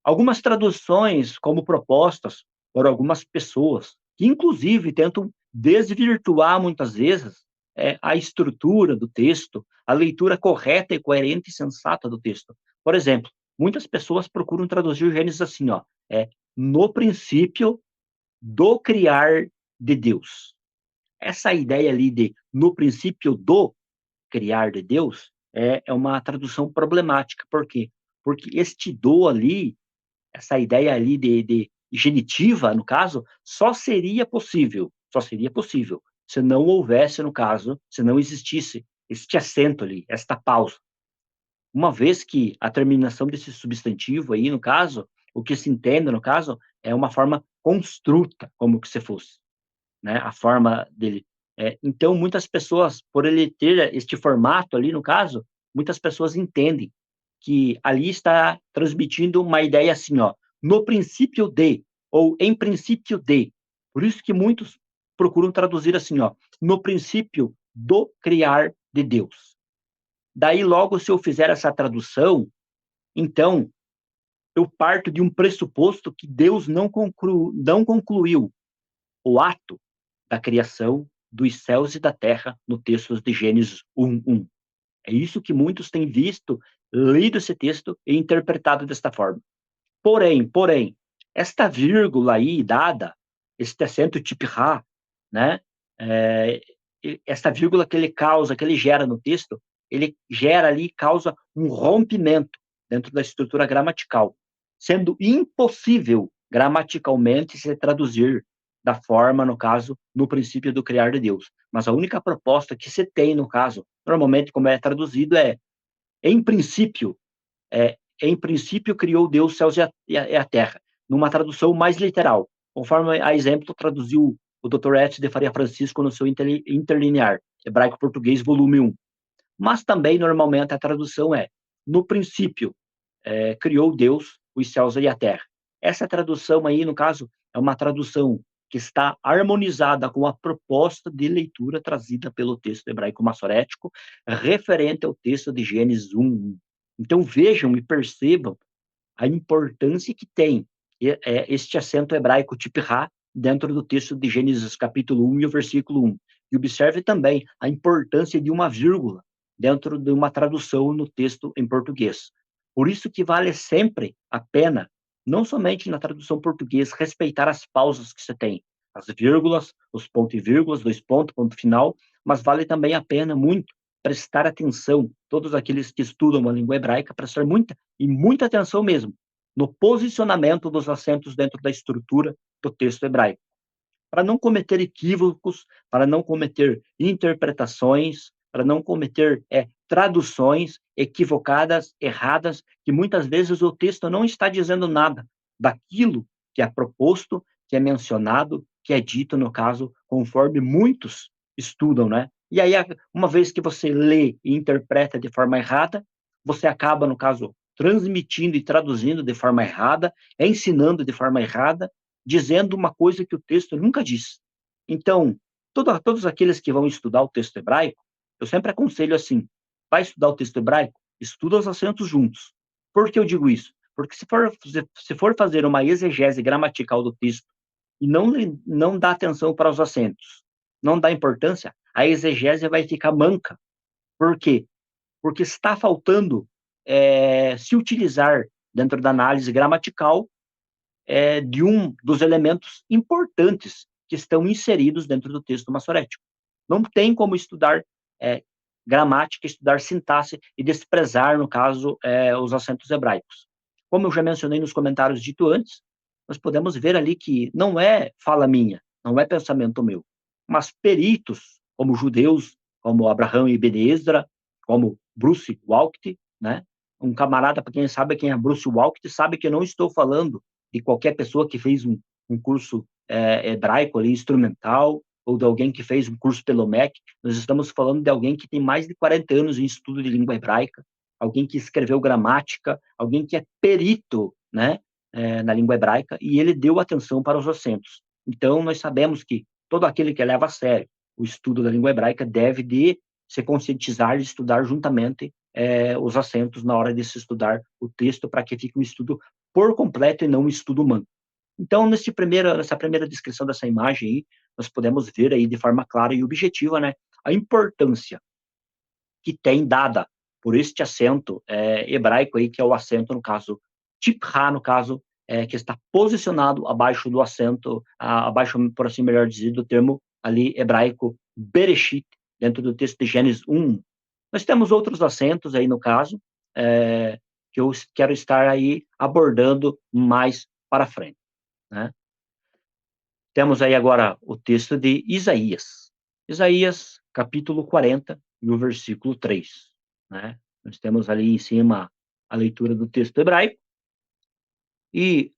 Algumas traduções, como propostas por algumas pessoas, que inclusive tentam desvirtuar muitas vezes a estrutura do texto, a leitura correta e coerente e sensata do texto. Por exemplo, muitas pessoas procuram traduzir Gênesis assim, ó, no princípio do criar de Deus. Essa ideia ali de no princípio do criar de Deus é uma tradução problemática. Por quê? Porque este do ali, essa ideia ali de genitiva, no caso, só seria possível se não houvesse, no caso, se não existisse este acento ali, esta pausa. Uma vez que a terminação desse substantivo aí, no caso, o que se entende, no caso, é uma forma construta, como que se fosse, né? A forma dele. Então, muitas pessoas, por ele ter este formato ali, no caso, muitas pessoas entendem que ali está transmitindo uma ideia assim, ó, no princípio de, ou em princípio de. Por isso que muitos procuram traduzir assim, ó, no princípio do criar de Deus. Daí, logo, se eu fizer essa tradução, então, eu parto de um pressuposto que Deus não concluiu o ato da criação dos céus e da terra no texto de Gênesis 1:1. É isso que muitos têm visto, lido esse texto e interpretado desta forma. Porém, esta vírgula aí dada, este acento tipirá, né? Esta vírgula que ele causa, que ele gera no texto, ele gera ali, causa um rompimento dentro da estrutura gramatical, sendo impossível gramaticalmente se traduzir da forma, no caso, no princípio do criar de Deus. Mas a única proposta que se tem, no caso, normalmente como é traduzido em princípio, em princípio criou Deus os céus e a terra, numa tradução mais literal, conforme a exemplo traduziu o Dr. Edson de Faria Francisco no seu Interlinear, Hebraico-Português, volume 1. Mas também, normalmente, a tradução no princípio, criou Deus os céus e a terra. Essa tradução aí, no caso, é uma tradução que está harmonizada com a proposta de leitura trazida pelo texto hebraico-massorético, referente ao texto de Gênesis 1:1. Então, vejam e percebam a importância que tem este acento hebraico tipirá dentro do texto de Gênesis capítulo 1 e o versículo 1. E observe também a importância de uma vírgula dentro de uma tradução no texto em português. Por isso que vale sempre a pena, não somente na tradução português, respeitar as pausas que você tem, as vírgulas, os pontos e vírgulas, dois pontos, ponto final, mas vale também a pena muito prestar atenção, todos aqueles que estudam a língua hebraica, prestar muita atenção mesmo, no posicionamento dos acentos dentro da estrutura do texto hebraico, para não cometer equívocos, para não cometer interpretações, para não cometer traduções equivocadas, erradas, que muitas vezes o texto não está dizendo nada daquilo que é proposto, que é mencionado, que é dito, no caso, conforme muitos estudam, né? E aí, uma vez que você lê e interpreta de forma errada, você acaba, no caso, transmitindo e traduzindo de forma errada, ensinando de forma errada, dizendo uma coisa que o texto nunca diz. Então, todos aqueles que vão estudar o texto hebraico, eu sempre aconselho assim, vai estudar o texto hebraico, estuda os acentos juntos. Por que eu digo isso? Porque se for fazer uma exegese gramatical do texto e não dá atenção para os acentos, não dá importância, a exegese vai ficar manca. Por quê? Porque está faltando se utilizar dentro da análise gramatical de um dos elementos importantes que estão inseridos dentro do texto massorético. Não tem como estudar gramática, estudar sintaxe e desprezar, no caso, os acentos hebraicos. Como eu já mencionei nos comentários dito antes, nós podemos ver ali que não é fala minha, não é pensamento meu, mas peritos, como judeus, como Abraham Ibn Ezra, como Bruce Walkt, né? Um camarada, para quem sabe quem é Bruce Walkt, sabe que eu não estou falando de qualquer pessoa que fez um curso hebraico ali, instrumental, ou de alguém que fez um curso pelo MEC. Nós estamos falando de alguém que tem mais de 40 anos em estudo de língua hebraica, alguém que escreveu gramática, alguém que é perito, né, na língua hebraica, e ele deu atenção para os acentos. Então, nós sabemos que todo aquele que leva a sério o estudo da língua hebraica deve de se conscientizar de estudar juntamente os acentos na hora de se estudar o texto, para que fique um estudo por completo e não um estudo humano. Então, nessa primeira descrição dessa imagem aí, nós podemos ver aí de forma clara e objetiva, né, a importância que tem dada por este acento hebraico aí, que é o acento, no caso, tipra, no caso, que está posicionado abaixo do acento, abaixo, por assim melhor dizer, do termo ali hebraico Bereshit, dentro do texto de Gênesis 1. Nós temos outros acentos aí, no caso, que eu quero estar aí abordando mais para frente, né? Temos aí agora o texto de Isaías. Isaías, capítulo 40, e o versículo 3, né? Nós temos ali em cima a leitura do texto hebraico, e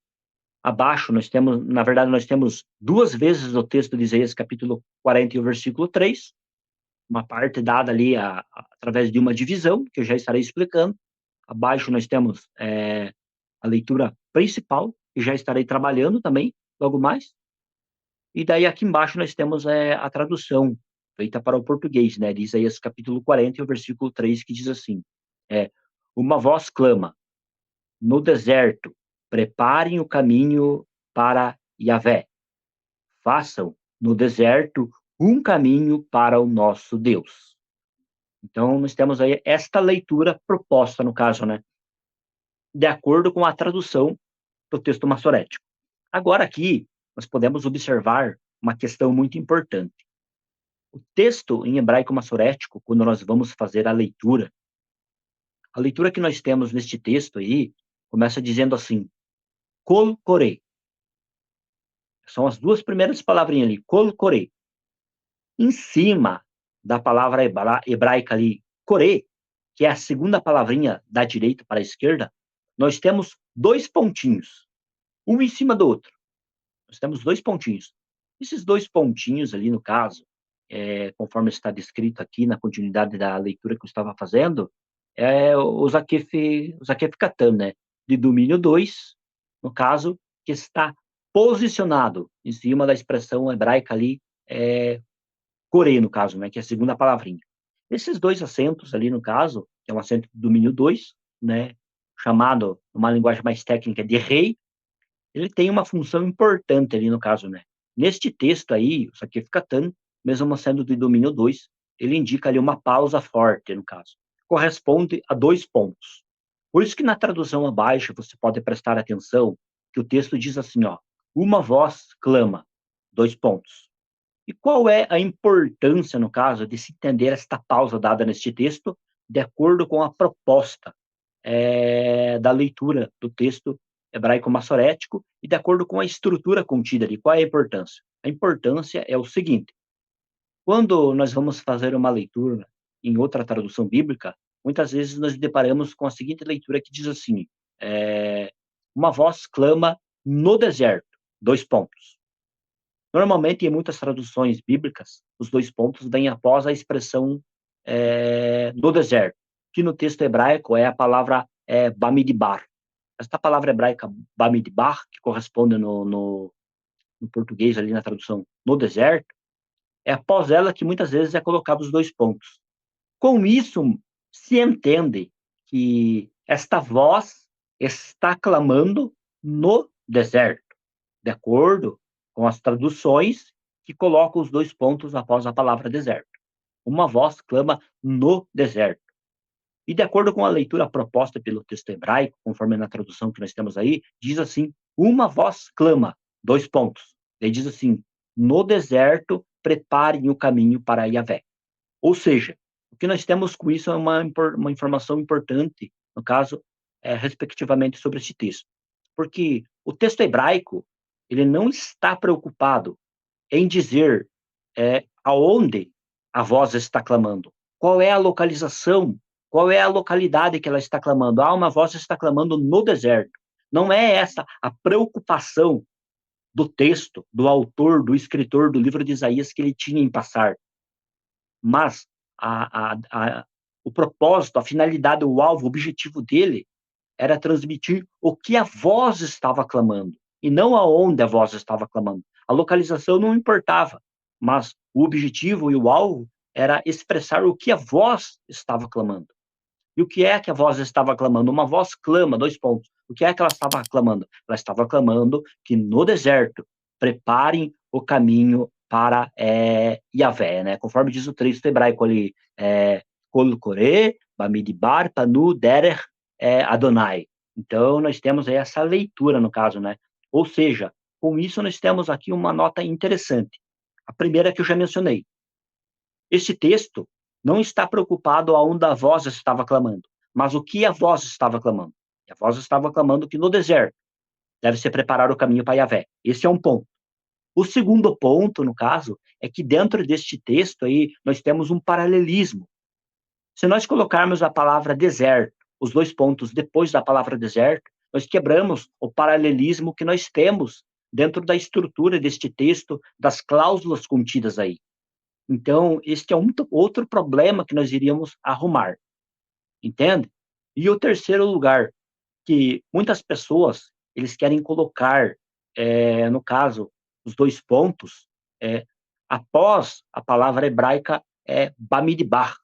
abaixo nós temos, na verdade, nós temos duas vezes o texto de Isaías, capítulo 40 e o versículo 3, uma parte dada ali através de uma divisão, que eu já estarei explicando. Abaixo nós temos a leitura principal, que já estarei trabalhando também, logo mais. E daí aqui embaixo nós temos a tradução feita para o português, né, de Isaías capítulo 40 e o versículo 3, que diz assim, uma voz clama, no deserto, preparem o caminho para Yahvé, façam no deserto um caminho para o nosso Deus. Então, nós temos aí esta leitura proposta, no caso, né, de acordo com a tradução do texto massorético. Agora aqui, nós podemos observar uma questão muito importante. O texto em hebraico massorético, quando nós vamos fazer a leitura que nós temos neste texto aí, começa dizendo assim, Kol Koreh. São as duas primeiras palavrinhas ali, Kol Koreh. Em cima da palavra hebraica ali, Koreh, que é a segunda palavrinha da direita para a esquerda, nós temos dois pontinhos, um em cima do outro. Nós temos dois pontinhos. Esses dois pontinhos ali, no caso, conforme está descrito aqui na continuidade da leitura que eu estava fazendo, é o Zakef Katan, né? De domínio 2, no caso, que está posicionado em cima da expressão hebraica ali, Corê, no caso, né? Que é a segunda palavrinha. Esses dois acentos ali, no caso, que é um acento de domínio 2, né? Chamado, numa linguagem mais técnica, de rei, ele tem uma função importante ali, no caso, né? Neste texto aí, o Zakef Katan, mesmo sendo de domínio 2, ele indica ali uma pausa forte, no caso. Corresponde a 2 pontos. Por isso que na tradução abaixo, você pode prestar atenção que o texto diz assim, ó, uma voz clama, 2 pontos. E qual é a importância, no caso, de se entender esta pausa dada neste texto, de acordo com a proposta da leitura do texto hebraico-massorético e de acordo com a estrutura contida ali? Qual é a importância? A importância é o seguinte, quando nós vamos fazer uma leitura em outra tradução bíblica, muitas vezes nós deparamos com a seguinte leitura que diz assim, uma voz clama no deserto, 2 pontos. Normalmente, em muitas traduções bíblicas, os 2 pontos vêm após a expressão no deserto, que no texto hebraico é a palavra Bamidbar. Esta palavra hebraica Bamidbar, que corresponde no português ali na tradução no deserto, é após ela que muitas vezes é colocado os 2 pontos. Com isso, se entende que esta voz está clamando no deserto, de acordo com as traduções que colocam os 2 pontos após a palavra deserto. Uma voz clama no deserto. E de acordo com a leitura proposta pelo texto hebraico, conforme na tradução que nós temos aí, diz assim, uma voz clama, 2 pontos. Ele diz assim, no deserto, preparem o caminho para Yahvé. Ou seja, o que nós temos com isso é uma informação importante, no caso, respectivamente sobre este texto. Porque o texto hebraico, ele não está preocupado em dizer aonde a voz está clamando, qual é a localização, qual é a localidade que ela está clamando. Uma voz está clamando no deserto. Não é essa a preocupação do texto, do autor, do escritor do livro de Isaías que ele tinha em passar. Mas o propósito, a finalidade, o alvo, o objetivo dele era transmitir o que a voz estava clamando, e não aonde a voz estava clamando. A localização não importava, mas o objetivo e o alvo era expressar o que a voz estava clamando. E o que é que a voz estava clamando? Uma voz clama, 2 pontos. O que é que ela estava clamando? Ela estava clamando que no deserto preparem o caminho para Yahvé, né? Conforme diz o texto hebraico ali, Kol Koreh, Bamidbar, Panu, Derech, Adonai. Então, nós temos aí essa leitura, no caso, né? Ou seja, com isso nós temos aqui uma nota interessante. A primeira que eu já mencionei. Esse texto não está preocupado aonde a voz estava clamando, mas o que a voz estava clamando. A voz estava clamando que no deserto deve-se preparar o caminho para Yahvé. Esse é um ponto. O segundo ponto, no caso, é que dentro deste texto aí, nós temos um paralelismo. Se nós colocarmos a palavra deserto, os dois pontos depois da palavra deserto, nós quebramos o paralelismo que nós temos dentro da estrutura deste texto, das cláusulas contidas aí. Então, este é um outro problema que nós iríamos arrumar, entende? E o terceiro lugar, que muitas pessoas, eles querem colocar, no caso, os dois pontos, após a palavra hebraica Bamidbar,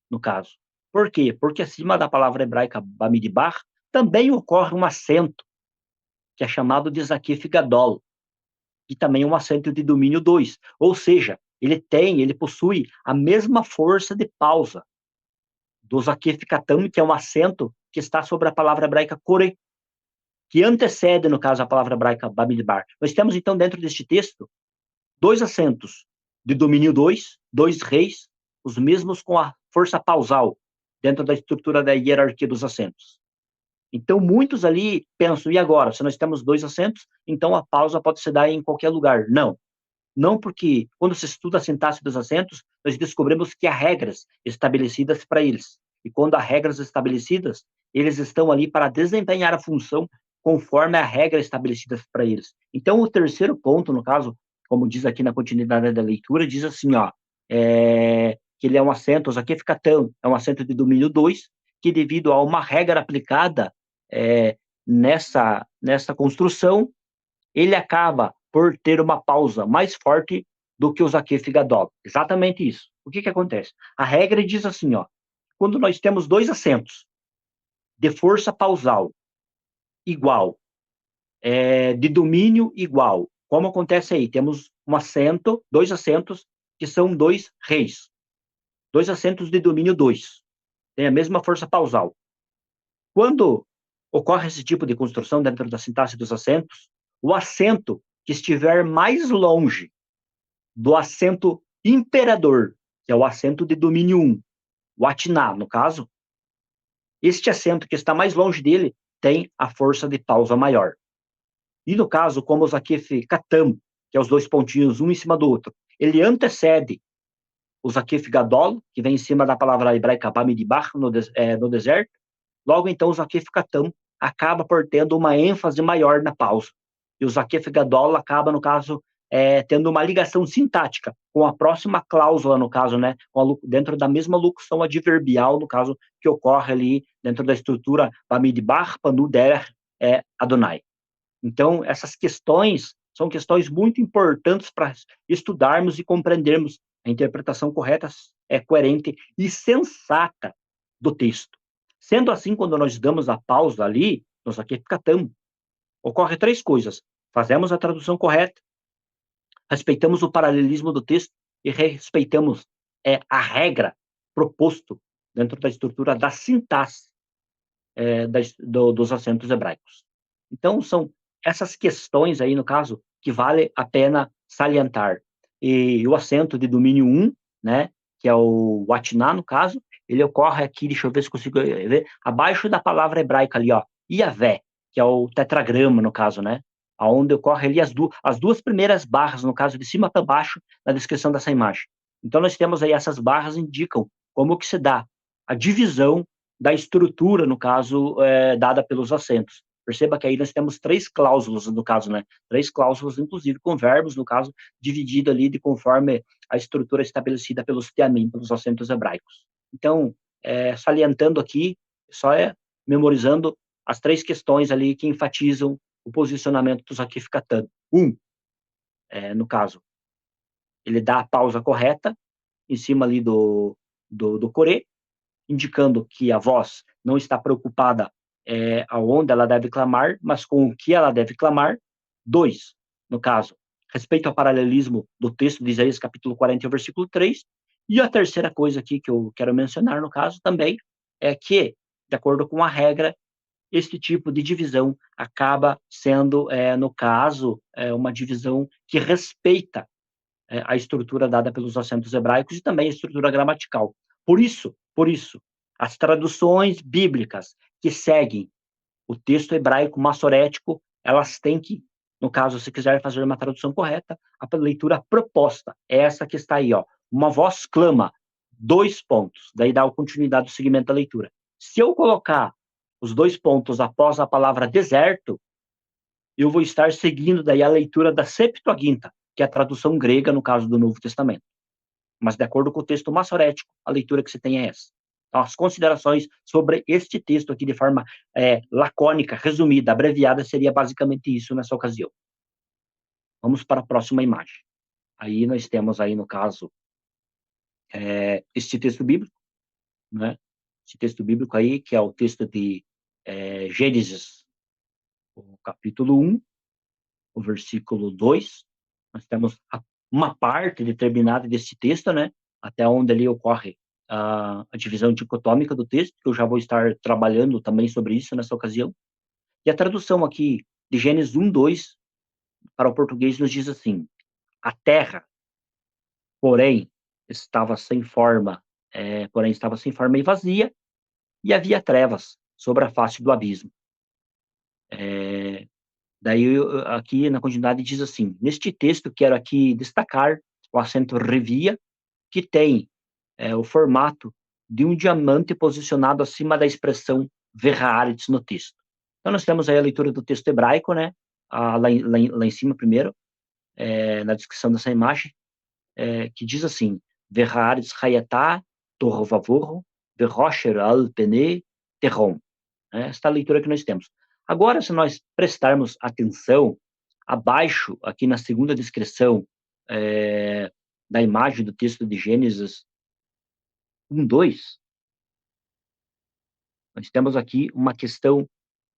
no caso. Por quê? Porque acima da palavra hebraica Bamidbar também ocorre um acento, que é chamado de Zakef Gadol, e também um acento de domínio 2. Ou seja, ele possui a mesma força de pausa do Zakef Katam, que é um acento que está sobre a palavra hebraica Kore, que antecede, no caso, a palavra hebraica Bamidbar. Nós temos, então, dentro deste texto, dois acentos de domínio 2, dois reis, os mesmos com a força pausal, dentro da estrutura da hierarquia dos acentos. Então, muitos ali pensam, e agora? Se nós temos dois acentos, então a pausa pode se dar em qualquer lugar. Não. Não, porque quando se estuda a sintaxe dos acentos, nós descobrimos que há regras estabelecidas para eles. E quando há regras estabelecidas, eles estão ali para desempenhar a função conforme a regra estabelecida para eles. Então, o terceiro ponto, no caso, como diz aqui na continuidade da leitura, diz assim, ó, que ele é um acento, aqui fica tão, é um acento de domínio 2, que devido a uma regra aplicada nessa construção, ele acaba por ter uma pausa mais forte do que o Zakef Gadol. Exatamente isso. O que acontece? A regra diz assim, ó, quando nós temos dois acentos de força pausal igual, de domínio igual, como acontece aí? Temos um acento, dois acentos, que são dois reis. Dois acentos de domínio 2. Tem a mesma força pausal. Quando ocorre esse tipo de construção dentro da sintaxe dos acentos, o acento que estiver mais longe do acento imperador, que é o acento de domínio 1, o atiná, no caso, este acento que está mais longe dele tem a força de pausa maior. E no caso, como o Zakef Katam, que é os dois pontinhos um em cima do outro, ele antecede o Zakef Gadol, que vem em cima da palavra hebraica Bamidbar, no deserto, logo então o Zakef Katam acaba por tendo uma ênfase maior na pausa. E o Zakef Gadol acaba, no caso, tendo uma ligação sintática com a próxima cláusula, no caso, né, dentro da mesma locução adverbial, no caso, que ocorre ali dentro da estrutura Bamidbar, Panu, Der, Adonai. Então, essas questões são questões muito importantes para estudarmos e compreendermos a interpretação correta, coerente e sensata do texto. Sendo assim, quando nós damos a pausa ali, nós aqui catamos, ocorre três coisas. Fazemos a tradução correta, respeitamos o paralelismo do texto e respeitamos a regra proposto dentro da estrutura da sintaxe dos acentos hebraicos. Então, são essas questões aí, no caso, que vale a pena salientar. E o acento de domínio 1, né, que é o atiná, no caso, ele ocorre aqui, deixa eu ver se consigo ver, abaixo da palavra hebraica ali, ó, Yavé, que é o tetragrama, no caso, né, aonde ocorre ali as duas primeiras barras, no caso, de cima para baixo, na descrição dessa imagem. Então, nós temos aí, essas barras indicam como que se dá a divisão da estrutura, no caso, dada pelos acentos. Perceba que aí nós temos três cláusulas, no caso, né? Três cláusulas, inclusive, com verbos, no caso, dividido ali de conforme a estrutura estabelecida pelos teamim, pelos acentos hebraicos. Então, salientando aqui, só memorizando as três questões ali que enfatizam o posicionamento do Zakef Katam. No caso, ele dá a pausa correta em cima ali do corê, indicando que a voz não está preocupada aonde ela deve clamar, mas com o que ela deve clamar. 2, no caso, respeito ao paralelismo do texto de Isaías, capítulo 40, versículo 3. E a terceira coisa aqui que eu quero mencionar, no caso, também, é que, de acordo com a regra, este tipo de divisão acaba sendo, no caso, uma divisão que respeita a estrutura dada pelos acentos hebraicos e também a estrutura gramatical. Por isso, as traduções bíblicas que seguem o texto hebraico massorético, elas têm que, no caso, se quiser fazer uma tradução correta, a leitura proposta é essa que está aí, ó. Uma voz clama, 2 pontos, daí dá a continuidade do segmento da leitura. Se eu colocar os 2 pontos após a palavra deserto, eu vou estar seguindo daí a leitura da Septuaginta, que é a tradução grega, no caso do Novo Testamento. Mas, de acordo com o texto massorético, a leitura que você tem é essa. Então, as considerações sobre este texto aqui, de forma lacônica, resumida, abreviada, seria basicamente isso nessa ocasião. Vamos para a próxima imagem. Aí nós temos aí, no caso, este texto bíblico, né? Esse texto bíblico aí, que é o texto de Gênesis, o capítulo 1, o versículo 2. Nós temos uma parte determinada desse texto, né? Até onde ali ocorre a divisão dicotômica do texto, que eu já vou estar trabalhando também sobre isso nessa ocasião. E a tradução aqui de Gênesis 1, 2, para o português, nos diz assim: a terra, porém, estava sem forma, e vazia, e havia trevas sobre a face do abismo. Daí, aqui na continuidade diz assim: neste texto, quero aqui destacar o acento revia, que tem o formato de um diamante posicionado acima da expressão verhaaretz no texto. Então, nós temos aí a leitura do texto hebraico, né? Lá em cima, primeiro, na descrição dessa imagem, que diz assim: verhaaretz hayatá torrovavoro verrosher al pene terrom. Esta é a leitura que nós temos. Agora, se nós prestarmos atenção, abaixo, aqui na segunda descrição da imagem do texto de Gênesis 1, 2, nós temos aqui uma questão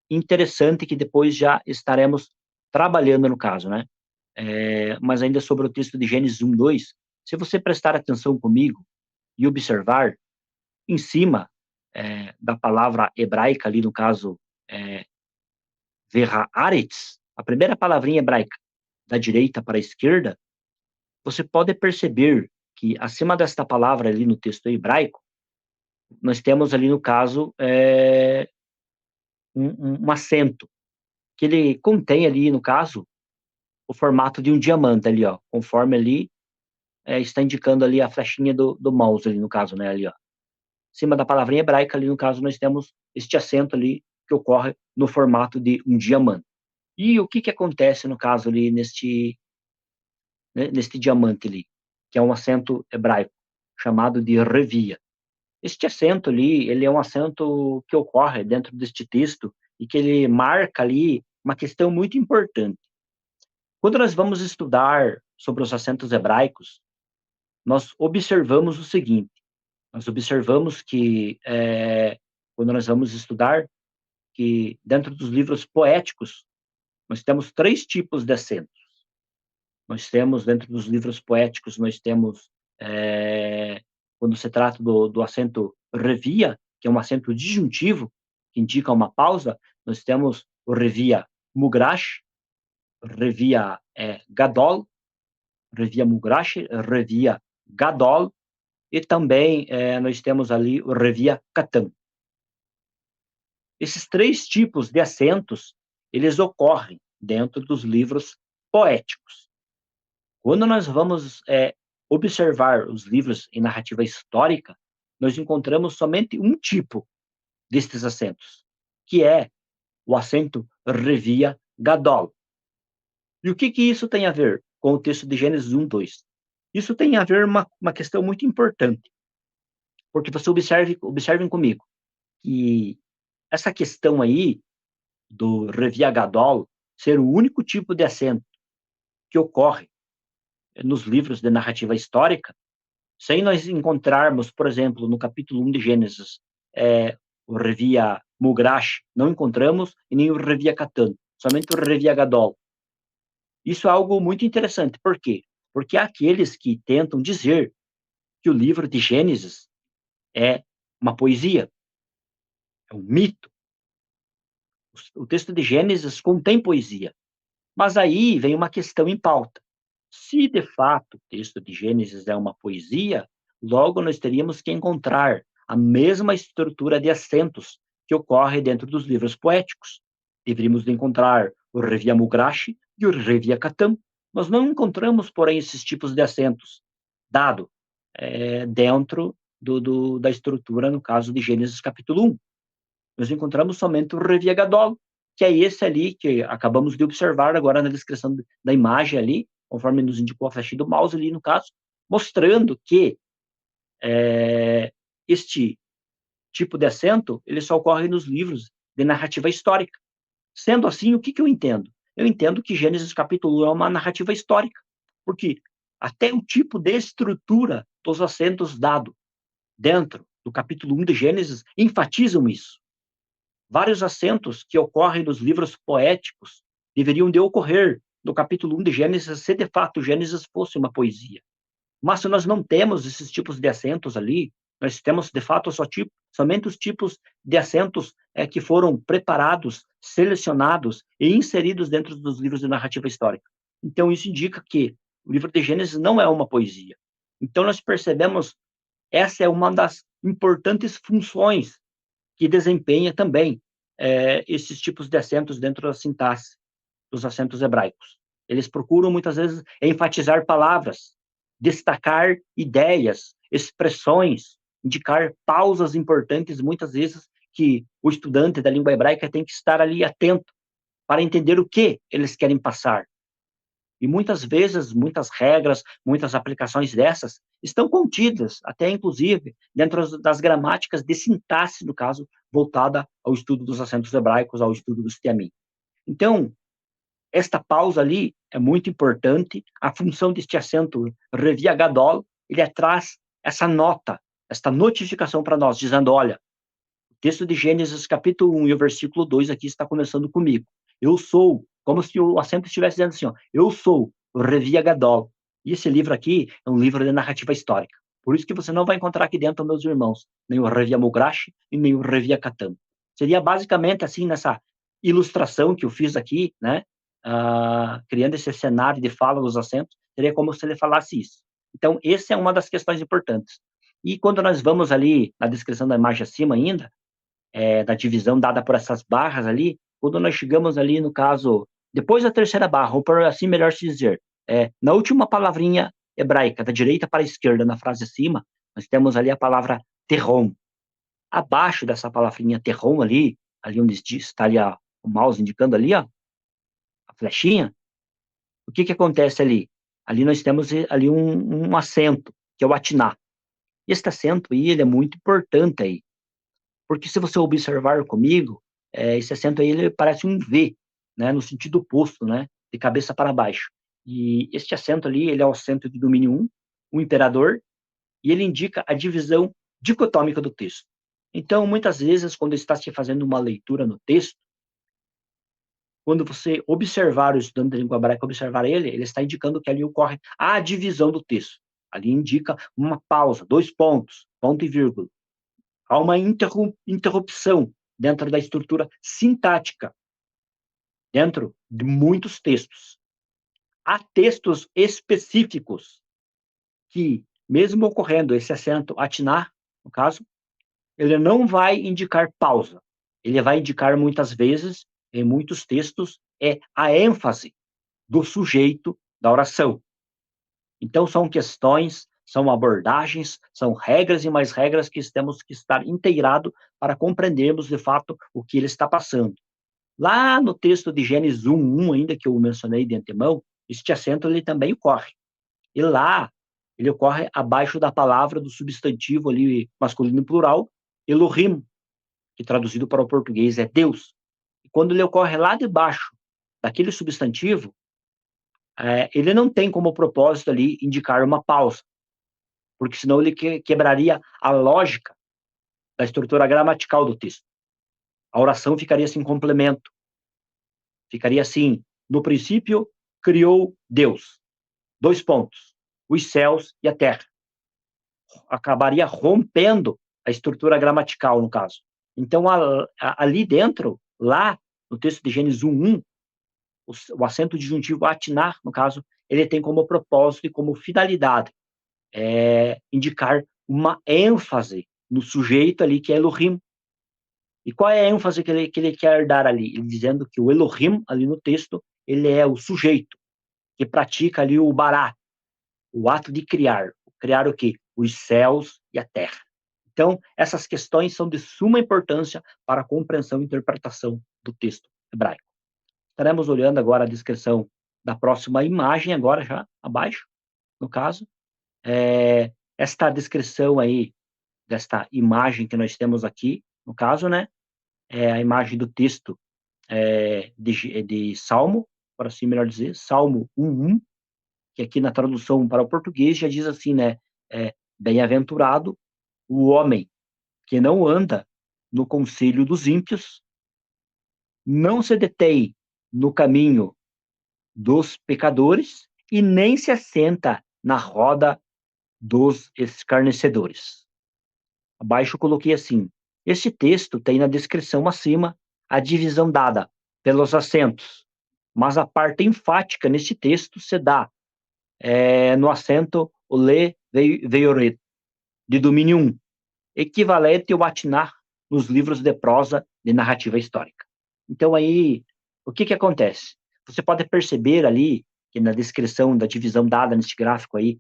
interessante que depois já estaremos trabalhando no caso, né? Mas ainda sobre o texto de Gênesis 1, 2, se você prestar atenção comigo e observar, em cima da palavra hebraica ali, no caso, verhaaretz, a primeira palavrinha hebraica, da direita para a esquerda, você pode perceber que acima desta palavra ali no texto hebraico, nós temos ali, no caso, um acento, que ele contém ali, no caso, o formato de um diamante ali, ó, conforme ali está indicando ali a flechinha do mouse ali, no caso, né, ali, ó. Acima da palavrinha hebraica ali, no caso, nós temos este acento ali que ocorre no formato de um diamante. E o que acontece, no caso, ali, neste diamante ali, que é um acento hebraico, chamado de revia. Este acento ali, ele é um acento que ocorre dentro deste texto e que ele marca ali uma questão muito importante. Quando nós vamos estudar sobre os acentos hebraicos, nós observamos o seguinte: nós observamos que, quando nós vamos estudar, que dentro dos livros poéticos, nós temos 3 tipos de acentos. Nós temos, dentro dos livros poéticos, nós temos, quando se trata do acento revia, que é um acento disjuntivo, que indica uma pausa, nós temos o revia mugrash, revia gadol, revia mugrash, revia gadol, e também nós temos ali o revia katan. Esses 3 tipos de acentos, eles ocorrem dentro dos livros poéticos. Quando nós vamos observar os livros em narrativa histórica, nós encontramos somente um tipo destes acentos, que é o acento revia gadol. E o que isso tem a ver com o texto de Gênesis 1, 2? Isso tem a ver uma questão muito importante, porque você observem comigo, que essa questão aí do revia gadol ser o único tipo de acento que ocorre nos livros de narrativa histórica, sem nós encontrarmos, por exemplo, no capítulo 1 de Gênesis, o revia mugrash, não encontramos, e nem o revia katan, somente o revia gadol. Isso é algo muito interessante. Por quê? Porque há aqueles que tentam dizer que o livro de Gênesis é uma poesia, é um mito. O texto de Gênesis contém poesia. Mas aí vem uma questão em pauta. Se, de fato, o texto de Gênesis é uma poesia, logo nós teríamos que encontrar a mesma estrutura de acentos que ocorre dentro dos livros poéticos. Deveríamos encontrar o Revia Mugrashi e o Revia Katam. Nós não encontramos, porém, esses tipos de acentos, dado dentro da estrutura, no caso de Gênesis capítulo 1. Nós encontramos somente o Revia Gadol, que é esse ali que acabamos de observar agora na descrição da imagem ali, conforme nos indicou a flecha do mouse ali, no caso, mostrando que este tipo de acento, ele só ocorre nos livros de narrativa histórica. Sendo assim, o que eu entendo? Eu entendo que Gênesis capítulo 1 é uma narrativa histórica, porque até o tipo de estrutura dos acentos dado dentro do capítulo 1 de Gênesis enfatizam isso. Vários acentos que ocorrem nos livros poéticos deveriam de ocorrer no capítulo 1 de Gênesis, se de fato Gênesis fosse uma poesia. Mas se nós não temos esses tipos de acentos ali, nós temos, de fato, somente os tipos de acentos que foram preparados, selecionados e inseridos dentro dos livros de narrativa histórica. Então, isso indica que o livro de Gênesis não é uma poesia. Então, nós percebemos, essa é uma das importantes funções que desempenha também esses tipos de acentos dentro da sintaxe dos acentos hebraicos. Eles procuram, muitas vezes, enfatizar palavras, destacar ideias, expressões, indicar pausas importantes, muitas vezes, que o estudante da língua hebraica tem que estar ali atento para entender o que eles querem passar. E muitas vezes, muitas regras, muitas aplicações dessas estão contidas, até inclusive, dentro das gramáticas de sintaxe, no caso, voltada ao estudo dos acentos hebraicos, ao estudo dos tiamim. Então, esta pausa ali é muito importante. A função deste acento Revia Gadol, ele traz essa nota, esta notificação para nós, dizendo, olha, o texto de Gênesis capítulo 1 e o versículo 2 aqui está começando comigo. Eu sou, como se o acento estivesse dizendo assim, ó, eu sou o Revia Gadol. E esse livro aqui é um livro de narrativa histórica. Por isso que você não vai encontrar aqui dentro, meus irmãos, nem o Revia Mugrashi e nem o Revia Katam. Seria basicamente assim, nessa ilustração que eu fiz aqui, né, criando esse cenário de fala dos acentos, seria como se ele falasse isso. Então, essa é uma das questões importantes. E quando nós vamos ali, na descrição da imagem acima ainda, da divisão dada por essas barras ali, quando nós chegamos ali, no caso, depois da terceira barra, ou por assim melhor se dizer, na última palavrinha hebraica, da direita para a esquerda, na frase acima, nós temos ali a palavra terrom. Abaixo dessa palavrinha terrom ali onde está ali o mouse indicando ali, ó, a flechinha, o que acontece ali? Ali nós temos ali um acento, que é o atiná. E este acento aí, ele é muito importante aí, porque se você observar comigo, esse acento aí, ele parece um V, né, no sentido oposto, né, de cabeça para baixo. E este acento ali, ele é o acento de domínio 1, o imperador, e ele indica a divisão dicotômica do texto. Então, muitas vezes, quando está se fazendo uma leitura no texto, quando você observar o estudante da língua hebraica, observar ele está indicando que ali ocorre a divisão do texto. Ali indica uma pausa, 2 pontos, ponto e vírgula. Há uma interrupção dentro da estrutura sintática, dentro de muitos textos. Há textos específicos que, mesmo ocorrendo esse acento atinar, no caso, ele não vai indicar pausa. Ele vai indicar, muitas vezes, em muitos textos, a ênfase do sujeito da oração. Então, são questões, são abordagens, são regras e mais regras que temos que estar inteirados para compreendermos, de fato, o que ele está passando. Lá no texto de Gênesis 1:1, ainda que eu mencionei de antemão, este acento ele também ocorre. E lá, ele ocorre abaixo da palavra do substantivo ali, masculino plural, Elohim, que traduzido para o português é Deus. E quando ele ocorre lá debaixo daquele substantivo, ele não tem como propósito ali indicar uma pausa, porque senão ele quebraria a lógica da estrutura gramatical do texto. A oração ficaria sem complemento. Ficaria assim, no princípio, criou Deus. 2 pontos, os céus e a terra. Acabaria rompendo a estrutura gramatical, no caso. Então, ali dentro, lá no texto de Gênesis 1:1, o acento disjuntivo atinar, no caso, ele tem como propósito e como finalidade indicar uma ênfase no sujeito ali, que é Elohim. E qual é a ênfase que ele quer dar ali? Ele dizendo que o Elohim, ali no texto, ele é o sujeito que pratica ali o bará, o ato de criar. Criar o quê? Os céus e a terra. Então, essas questões são de suma importância para a compreensão e interpretação do texto hebraico. Estaremos olhando agora a descrição da próxima imagem, agora já abaixo, no caso. Esta descrição aí, desta imagem que nós temos aqui, no caso, né? É a imagem do texto de Salmo, por assim melhor dizer, Salmo 1:1, que aqui na tradução para o português já diz assim, né? Bem-aventurado o homem que não anda no conselho dos ímpios, não se detém no caminho dos pecadores e nem se assenta na roda dos escarnecedores. Abaixo eu coloquei assim: este texto tem na descrição acima a divisão dada pelos acentos, mas a parte enfática neste texto se dá no acento ole veioret, de domínio 1, equivalente ao atinar nos livros de prosa de narrativa histórica. Então aí, o que acontece? Você pode perceber ali que na descrição da divisão dada neste gráfico aí,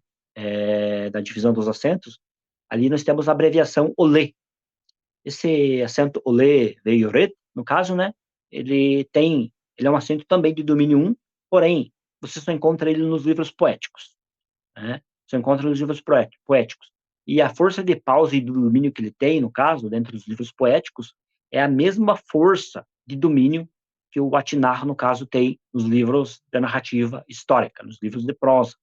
da divisão dos acentos, ali nós temos a abreviação OLE. Esse acento OLE veioret, no caso, né, ele é um acento também de domínio 1, porém, você só encontra ele nos livros poéticos, né? Você encontra nos livros poéticos. E a força de pausa e do domínio que ele tem, no caso, dentro dos livros poéticos, é a mesma força de domínio que o atinar, no caso, tem nos livros da narrativa histórica, nos livros de prosa.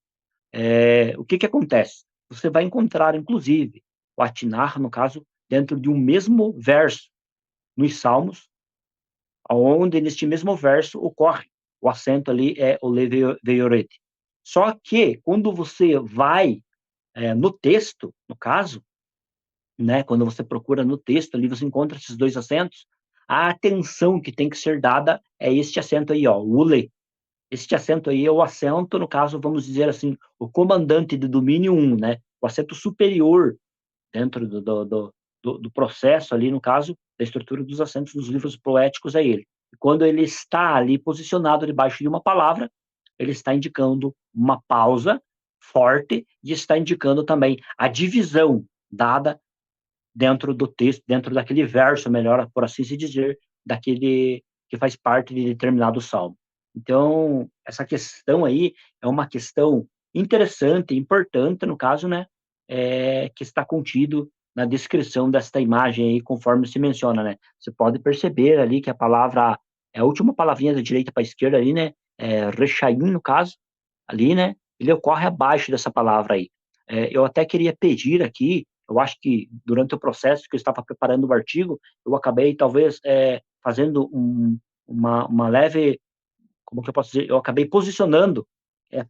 O que acontece? Você vai encontrar, inclusive, o atinar, no caso, dentro de um mesmo verso, nos Salmos, onde neste mesmo verso ocorre o acento ali é o leveioret. Só que, quando você vai no texto, no caso, né, quando você procura no texto, ali você encontra esses dois acentos, a atenção que tem que ser dada é este acento aí, ó, o le. Este acento aí é o acento, no caso, vamos dizer assim, o comandante de domínio 1, né, o acento superior dentro do processo ali, no caso, da estrutura dos acentos dos livros poéticos é ele. E quando ele está ali posicionado debaixo de uma palavra, ele está indicando uma pausa forte e está indicando também a divisão dada dentro do texto, dentro daquele verso, melhor por assim se dizer, daquele que faz parte de determinado salmo. Então, essa questão aí é uma questão interessante, importante, no caso, né, que está contido na descrição desta imagem aí, conforme se menciona, né. Você pode perceber ali que a palavra, é a última palavrinha da direita para a esquerda ali, né, rechaim, no caso, ali, né, ele ocorre abaixo dessa palavra aí. Eu até queria pedir aqui, eu acho que durante o processo que eu estava preparando o artigo, eu acabei talvez fazendo uma leve, como que eu posso dizer, eu acabei posicionando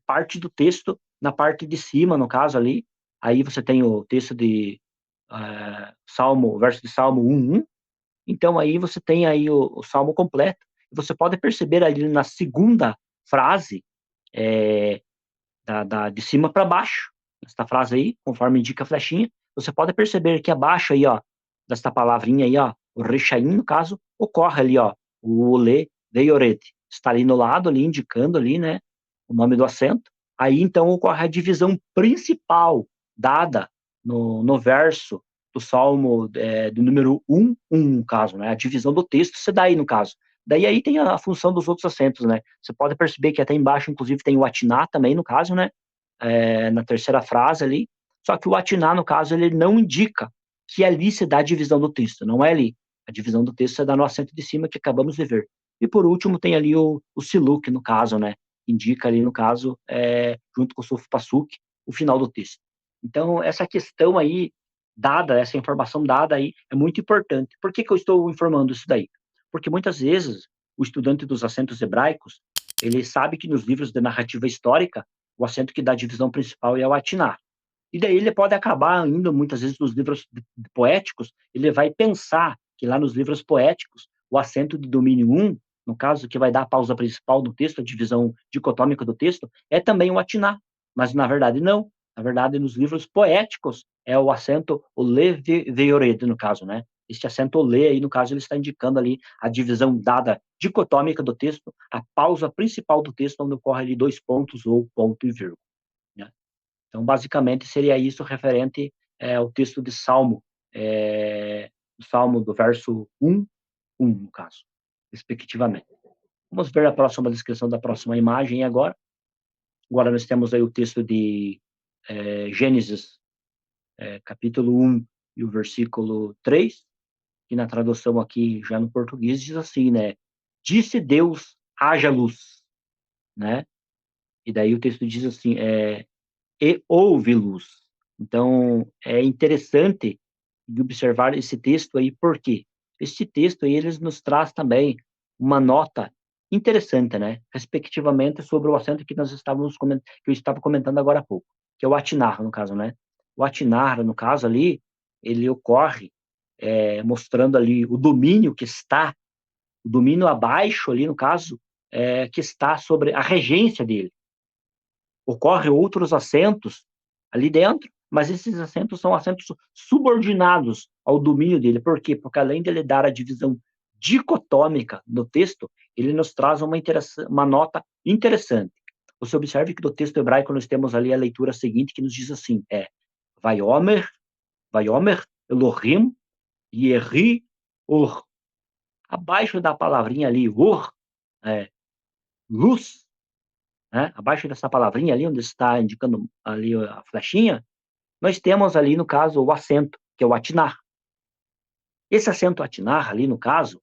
parte do texto na parte de cima, no caso ali, aí você tem o texto de Salmo, verso de Salmo 1:1, então aí você tem aí o Salmo completo, e você pode perceber ali na segunda frase, de cima para baixo, esta frase aí, conforme indica a flechinha, você pode perceber que abaixo aí, ó, desta palavrinha aí, ó, o rechaim, no caso, ocorre ali, ó, o le veioret, está ali no lado, ali, indicando ali, né, o nome do acento. Aí, então, ocorre a divisão principal dada no verso do Salmo do número 1:1, no caso, né, a divisão do texto se dá aí, no caso. Daí aí tem a função dos outros acentos, né? Você pode perceber que até embaixo, inclusive, tem o atiná também, no caso, né? Na terceira frase ali. Só que o atiná, no caso, ele não indica que ali se dá a divisão do texto, não é ali. A divisão do texto se dá no acento de cima que acabamos de ver. E por último tem ali o siluk, no caso, né? Indica ali, no caso, junto com o sufo pasuk, o final do texto. Então, essa questão aí, dada, essa informação dada aí, é muito importante. Por que eu estou informando isso daí? Porque muitas vezes o estudante dos acentos hebraicos, ele sabe que nos livros de narrativa histórica, o acento que dá a divisão principal é o atinar. E daí ele pode acabar indo, muitas vezes, nos livros poéticos, ele vai pensar que lá nos livros poéticos, o acento de domínio 1, no caso, que vai dar a pausa principal do texto, a divisão dicotômica do texto, é também o atinar. Mas, na verdade, não. Na verdade, nos livros poéticos, é o acento, o le veioret, no caso, né? Este acento lê aí, no caso, ele está indicando ali a divisão dada dicotômica do texto, a pausa principal do texto, onde ocorre ali 2 pontos ou ponto e vírgula, né? Então, basicamente, seria isso referente ao texto de Salmo, do Salmo do verso 1, no caso, respectivamente. Vamos ver a próxima descrição da próxima imagem agora. Agora nós temos aí o texto de Gênesis, capítulo 1 e o versículo 3, que na tradução aqui, já no português, diz assim, né? Disse Deus, haja luz, né? E daí o texto diz assim, e houve luz. Então, é interessante observar esse texto aí, por quê? Este texto aí, ele nos traz também uma nota interessante, né? Respectivamente sobre o acento que nós estávamos que eu estava comentando agora há pouco, que é o atinar, no caso, né? O atinar, no caso ali, ele ocorre mostrando ali o domínio que está, o domínio abaixo ali, no caso, que está sobre a regência dele. Ocorre outros acentos ali dentro, mas esses acentos são acentos subordinados ao domínio dele. Por quê? Porque além de ele dar a divisão dicotômica no texto, ele nos traz uma nota interessante. Você observe que no texto hebraico nós temos ali a leitura seguinte, que nos diz assim, Vaiomer, Elohim, Yeri, Ur. Abaixo da palavrinha ali, Ur, luz, né? Abaixo dessa palavrinha ali, onde está indicando ali a flechinha, nós temos ali, no caso, o acento, que é o atinar. Esse acento atinar ali, no caso,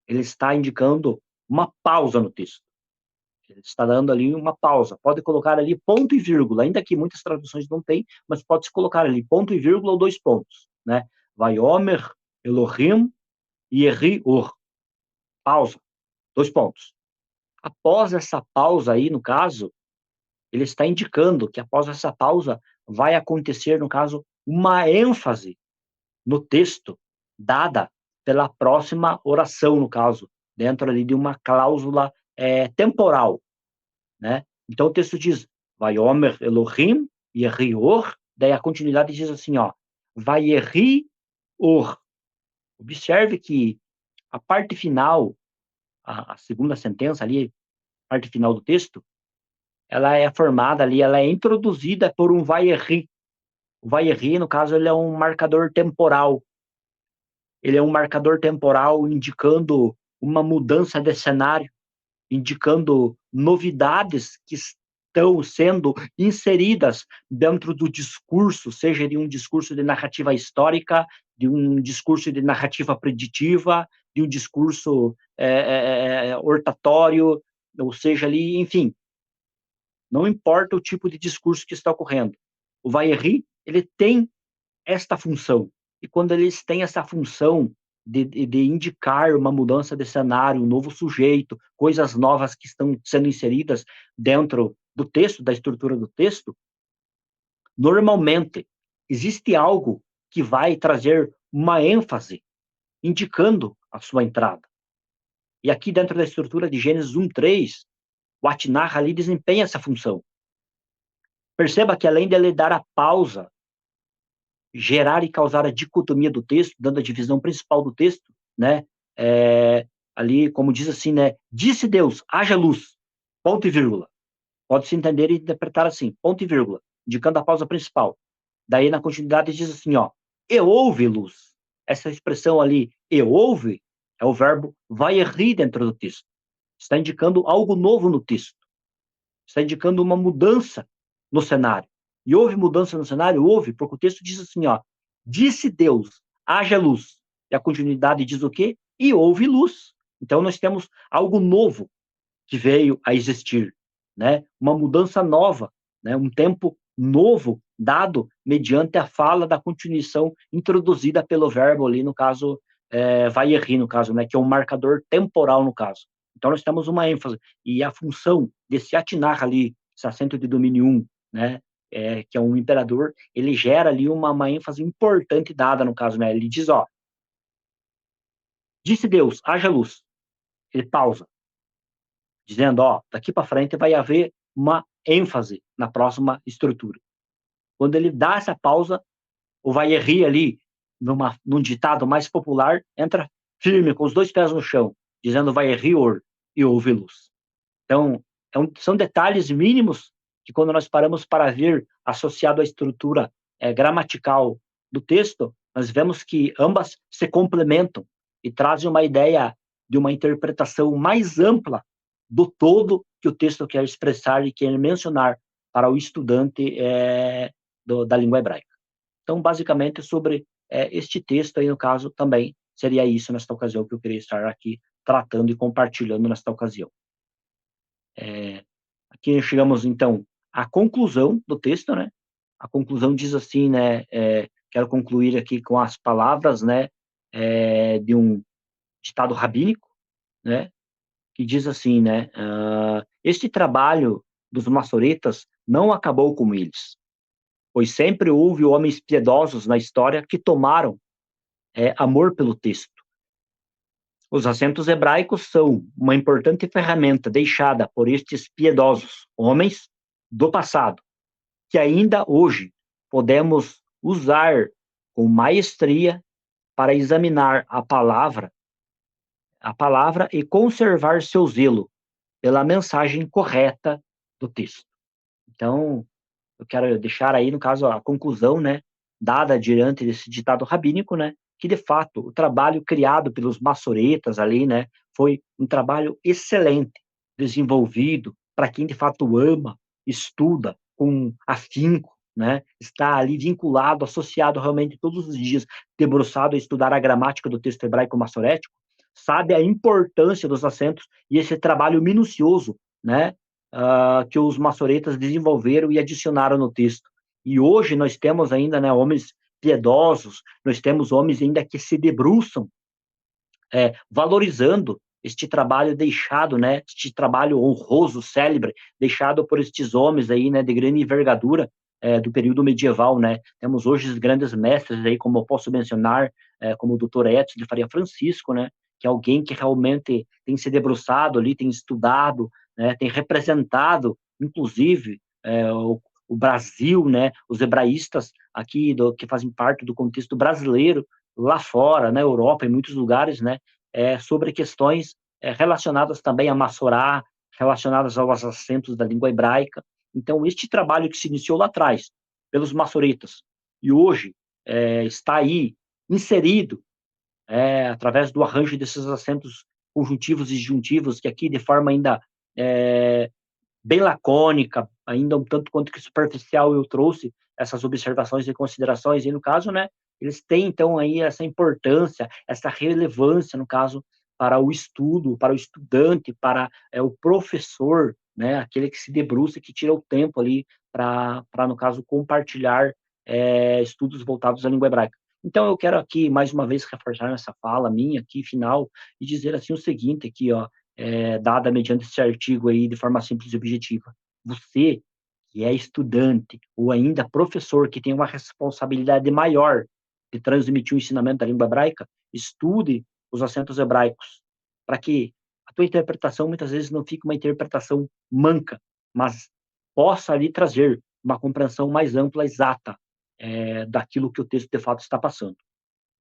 ele está indicando uma pausa no texto. Ele está dando ali uma pausa. Pode colocar ali ponto e vírgula, ainda que muitas traduções não tem, mas pode-se colocar ali ponto e vírgula ou 2 pontos, né? Vaiomer, Elohim, Yeri, Ur. Pausa. 2 pontos. Após essa pausa aí, no caso, ele está indicando que após essa pausa vai acontecer, no caso, uma ênfase no texto dada pela próxima oração, no caso, dentro ali de uma cláusula temporal, né? Então o texto diz, Vaiomer Elohim, Yeri Or, daí a continuidade diz assim, ó, Vayeri Or. Observe que a parte final, a segunda sentença ali, a parte final do texto, ela é formada ali, ela é introduzida por um Vayeri. O Vayeri, no caso, ele é um marcador temporal. Ele é um marcador temporal indicando uma mudança de cenário, indicando novidades que estão sendo inseridas dentro do discurso, seja de um discurso de narrativa histórica, de um discurso de narrativa preditiva, de um discurso ortatório, ou seja, ali, enfim, não importa o tipo de discurso que está ocorrendo. O Vayeri, ele tem esta função. E quando eles têm essa função de indicar uma mudança de cenário, um novo sujeito, coisas novas que estão sendo inseridas dentro do texto, da estrutura do texto, normalmente existe algo que vai trazer uma ênfase, indicando a sua entrada. E aqui dentro da estrutura de Gênesis 1:3, o atinar ali desempenha essa função. Perceba que além de ele dar a pausa, gerar e causar a dicotomia do texto, dando a divisão principal do texto, né? Ali, como diz assim, né? Disse Deus, haja luz, ponto e vírgula. Pode-se entender e interpretar assim, ponto e vírgula, indicando a pausa principal. Daí, na continuidade, diz assim, ó, e houve luz. Essa expressão ali, e houve, é o verbo vayeri dentro do texto. Está indicando algo novo no texto. Está indicando uma mudança no cenário. E houve mudança no cenário? Houve, porque o texto diz assim, ó, disse Deus, haja luz. E a continuidade diz o quê? E houve luz. Então, nós temos algo novo que veio a existir, né? Uma mudança nova, né? Um tempo novo dado mediante a fala da continuação introduzida pelo verbo ali, no caso, vayeri, no caso, né? Que é um marcador temporal, no caso. Então, nós temos uma ênfase. E a função desse atinar ali, esse acento de domínio 1, né? Que é um imperador, ele gera ali uma ênfase importante dada, no caso, né? Ele diz, ó, disse Deus, haja luz. Ele pausa, dizendo, ó, daqui para frente vai haver uma ênfase na próxima estrutura. Quando ele dá essa pausa, o vayeri ali, num ditado mais popular, entra firme, com os 2 pés no chão, dizendo vai rior e ouve luz. Então, são detalhes mínimos que, quando nós paramos para ver, associado à estrutura gramatical do texto, nós vemos que ambas se complementam e trazem uma ideia de uma interpretação mais ampla do todo que o texto quer expressar e quer mencionar para o estudante da língua hebraica. Então, basicamente, sobre este texto aí, no caso, também seria isso nesta ocasião que eu queria estar aqui tratando e compartilhando nesta ocasião. Aqui chegamos, então, à conclusão do texto, né? A conclusão diz assim, né? Quero concluir aqui com as palavras, né? De um ditado rabínico, né? Que diz assim, né? Este trabalho dos maçoretas não acabou com eles, pois sempre houve homens piedosos na história que tomaram amor pelo texto. Os acentos hebraicos são uma importante ferramenta deixada por estes piedosos homens do passado, que ainda hoje podemos usar com maestria para examinar a palavra e conservar seu zelo pela mensagem correta do texto. Então, eu quero deixar aí, no caso, a conclusão, né, dada diante desse ditado rabínico, né, que, de fato, o trabalho criado pelos maçoretas ali, né, foi um trabalho excelente, desenvolvido para quem, de fato, ama, estuda com afinco, né, está ali vinculado, associado realmente todos os dias, debruçado a estudar a gramática do texto hebraico maçorético, sabe a importância dos acentos e esse trabalho minucioso, né, que os maçoretas desenvolveram e adicionaram no texto. E hoje nós temos ainda, né, homens piedosos, nós temos homens ainda que se debruçam, valorizando este trabalho deixado, né, este trabalho honroso, célebre, deixado por estes homens aí, né, de grande envergadura do período medieval, né. Temos hoje os grandes mestres aí, como eu posso mencionar, como o Dr. Edson de Faria Francisco, né, que é alguém que realmente tem se debruçado ali, tem estudado, né, tem representado, inclusive, o Brasil, né, os hebraístas aqui que fazem parte do contexto brasileiro, lá fora, na Europa, em muitos lugares, né, sobre questões relacionadas também a Massorá, relacionadas aos acentos da língua hebraica. Então, este trabalho que se iniciou lá atrás, pelos maçoretas, e hoje está aí inserido através do arranjo desses acentos conjuntivos e disjuntivos, que aqui, de forma ainda bem lacônica, ainda um tanto quanto que superficial, eu trouxe essas observações e considerações, e no caso, né, eles têm, então, aí essa importância, essa relevância, no caso, para o estudo, para o estudante, para o professor, né, aquele que se debruça, que tira o tempo ali para, no caso, compartilhar estudos voltados à língua hebraica. Então, eu quero aqui, mais uma vez, reforçar nessa fala minha aqui, final, e dizer assim o seguinte aqui, ó, dada mediante esse artigo aí de forma simples e objetiva. Você, que é estudante ou ainda professor, que tem uma responsabilidade maior de transmitir o ensinamento da língua hebraica, estude os acentos hebraicos, para que a tua interpretação muitas vezes não fique uma interpretação manca, mas possa ali trazer uma compreensão mais ampla, exata, daquilo que o texto de fato está passando.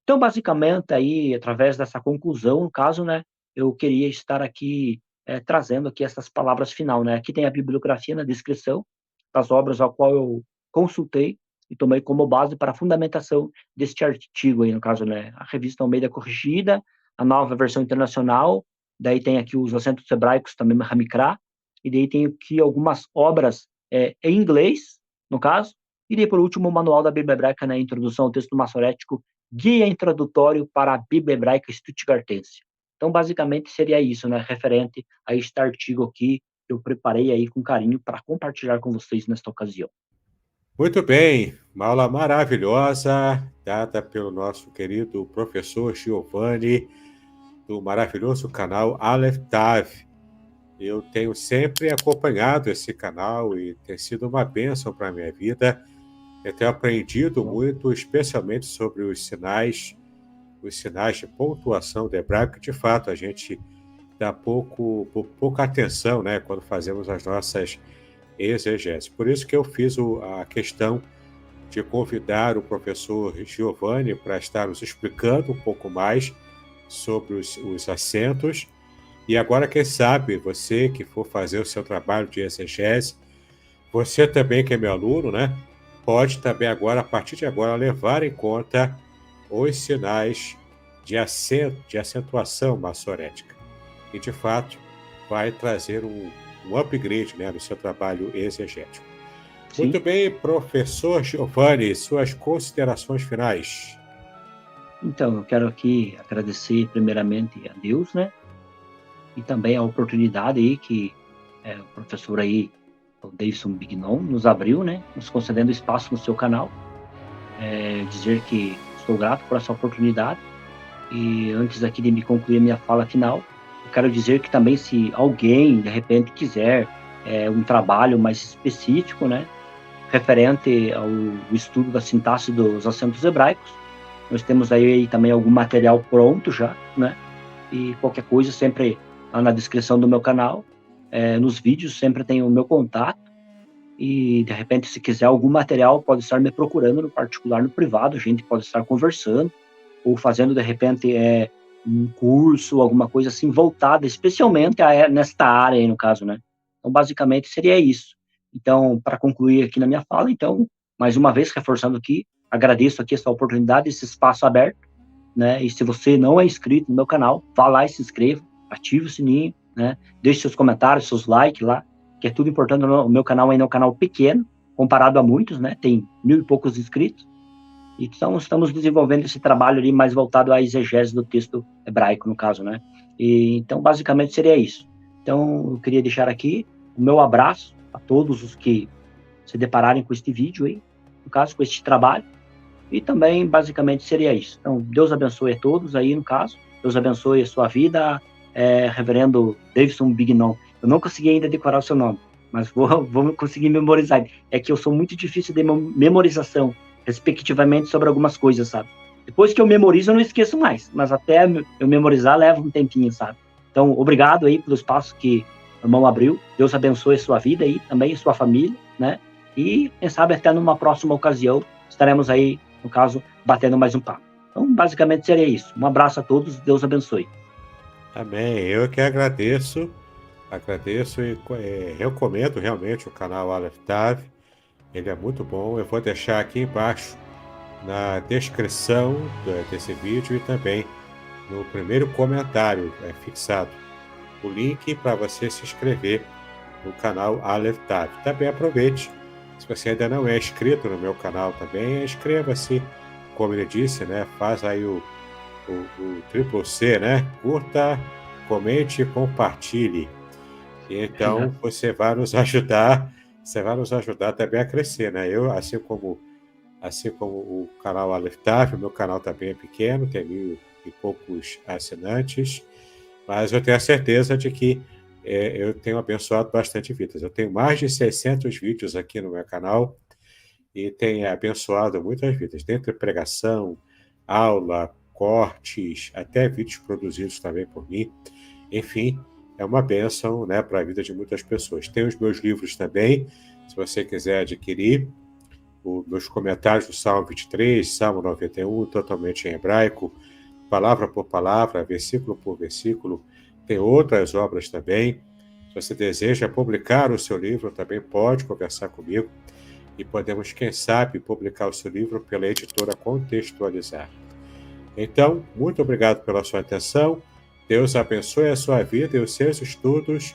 Então, basicamente, aí, através dessa conclusão, no caso, né, eu queria estar aqui trazendo aqui essas palavras final, né? Aqui tem a bibliografia na descrição das obras ao qual eu consultei e tomei como base para a fundamentação deste artigo aí, no caso, né? A revista Almeida Corrigida, a nova versão internacional, daí tem aqui os acentos hebraicos também, Hamikra, e daí tem aqui algumas obras em inglês, no caso, e daí, por último, o Manual da Bíblia Hebraica, né? Introdução ao texto maçorético, Guia Introdutório para a Bíblia Hebraica Stuttgartense. Então, basicamente, seria isso, né? Referente a este artigo aqui, que eu preparei aí com carinho para compartilhar com vocês nesta ocasião. Muito bem, uma aula maravilhosa, dada pelo nosso querido professor Giovanni, do maravilhoso canal Aleph Tav. Eu tenho sempre acompanhado esse canal e tem sido uma bênção para a minha vida. Eu tenho aprendido muito, especialmente sobre os sinais de pontuação do hebraico, que de fato a gente dá pouca atenção, né, quando fazemos as nossas exegeses. Por isso que eu fiz a questão de convidar o professor Giovanni para estar nos explicando um pouco mais sobre os acentos. E agora, quem sabe, você que for fazer o seu trabalho de exegese, você também que é meu aluno, né? Pode também agora, a partir de agora, levar em conta os sinais de acentuação maçorética. E, de fato, vai trazer um upgrade, né, no seu trabalho exegético. Sim. Muito bem, professor Giovanni, suas considerações finais. Então, eu quero aqui agradecer primeiramente a Deus, né? E também a oportunidade aí que o professor aí, o Davidson Bignon, nos abriu, né? Nos concedendo espaço no seu canal. Dizer que estou grato por essa oportunidade. E antes aqui de me concluir a minha fala final, eu quero dizer que também se alguém, de repente, quiser um trabalho mais específico, né? Referente ao estudo da sintaxe dos acentos hebraicos, nós temos aí também algum material pronto já, né? E qualquer coisa sempre lá na descrição do meu canal, nos vídeos sempre tem o meu contato. E de repente, se quiser algum material, pode estar me procurando no particular, no privado, a gente pode estar conversando ou fazendo de repente um curso, alguma coisa assim voltada especialmente nesta área aí no caso, né? Então basicamente seria isso. Então, para concluir aqui na minha fala, então, mais uma vez reforçando aqui, agradeço aqui essa oportunidade, esse espaço aberto, né? E se você não é inscrito no meu canal, vá lá e se inscreva, ative o sininho, né? Deixe seus comentários, seus likes lá, que é tudo importante. O meu canal ainda é um canal pequeno, comparado a muitos, né? Tem 1000 e poucos inscritos. Então, estamos desenvolvendo esse trabalho ali mais voltado à exegese do texto hebraico, no caso, né? Então, basicamente, seria isso. Então, eu queria deixar aqui o meu abraço a todos os que se depararem com este vídeo aí, no caso, com este trabalho. E também, basicamente, seria isso. Então, Deus abençoe a todos aí, no caso. Deus abençoe a sua vida, reverendo Davidson Bignon. Eu não consegui ainda decorar o seu nome, mas vou conseguir memorizar. É que eu sou muito difícil de memorização, respectivamente, sobre algumas coisas, sabe? Depois que eu memorizo, eu não esqueço mais, mas até eu memorizar leva um tempinho, sabe? Então, obrigado aí pelo espaço que o irmão abriu. Deus abençoe a sua vida aí, também a sua família, né? E, quem sabe, até numa próxima ocasião, estaremos aí, no caso, batendo mais um papo. Então, basicamente, seria isso. Um abraço a todos, Deus abençoe. Amém. Eu que agradeço e recomendo realmente o canal Aleph Tav. Ele é muito bom. Eu vou deixar aqui embaixo na descrição desse vídeo e também no primeiro comentário fixado o link para você se inscrever no canal Aleph Tav. Também aproveite, se você ainda não é inscrito no meu canal também, inscreva-se, como ele disse, né? Faz aí o Triple C, né? Curta, comente e compartilhe. E então você vai nos ajudar também a crescer, né? Eu, assim como o canal Aleph Tav, o meu canal também é pequeno, tem 1000 e poucos assinantes, mas eu tenho a certeza de que eu tenho abençoado bastante vidas. Eu tenho mais de 600 vídeos aqui no meu canal e tenho abençoado muitas vidas, dentre pregação, aula, cortes, até vídeos produzidos também por mim. Enfim, é uma bênção, né, para a vida de muitas pessoas. Tem os meus livros também, se você quiser adquirir, meus comentários do Salmo 23, Salmo 91, totalmente em hebraico, palavra por palavra, versículo por versículo. Tem outras obras também. Se você deseja publicar o seu livro, também pode conversar comigo e podemos, quem sabe, publicar o seu livro pela editora Contextualizar. Então, muito obrigado pela sua atenção. Deus abençoe a sua vida e os seus estudos.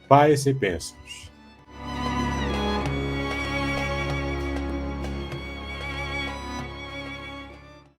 Paz e bênçãos.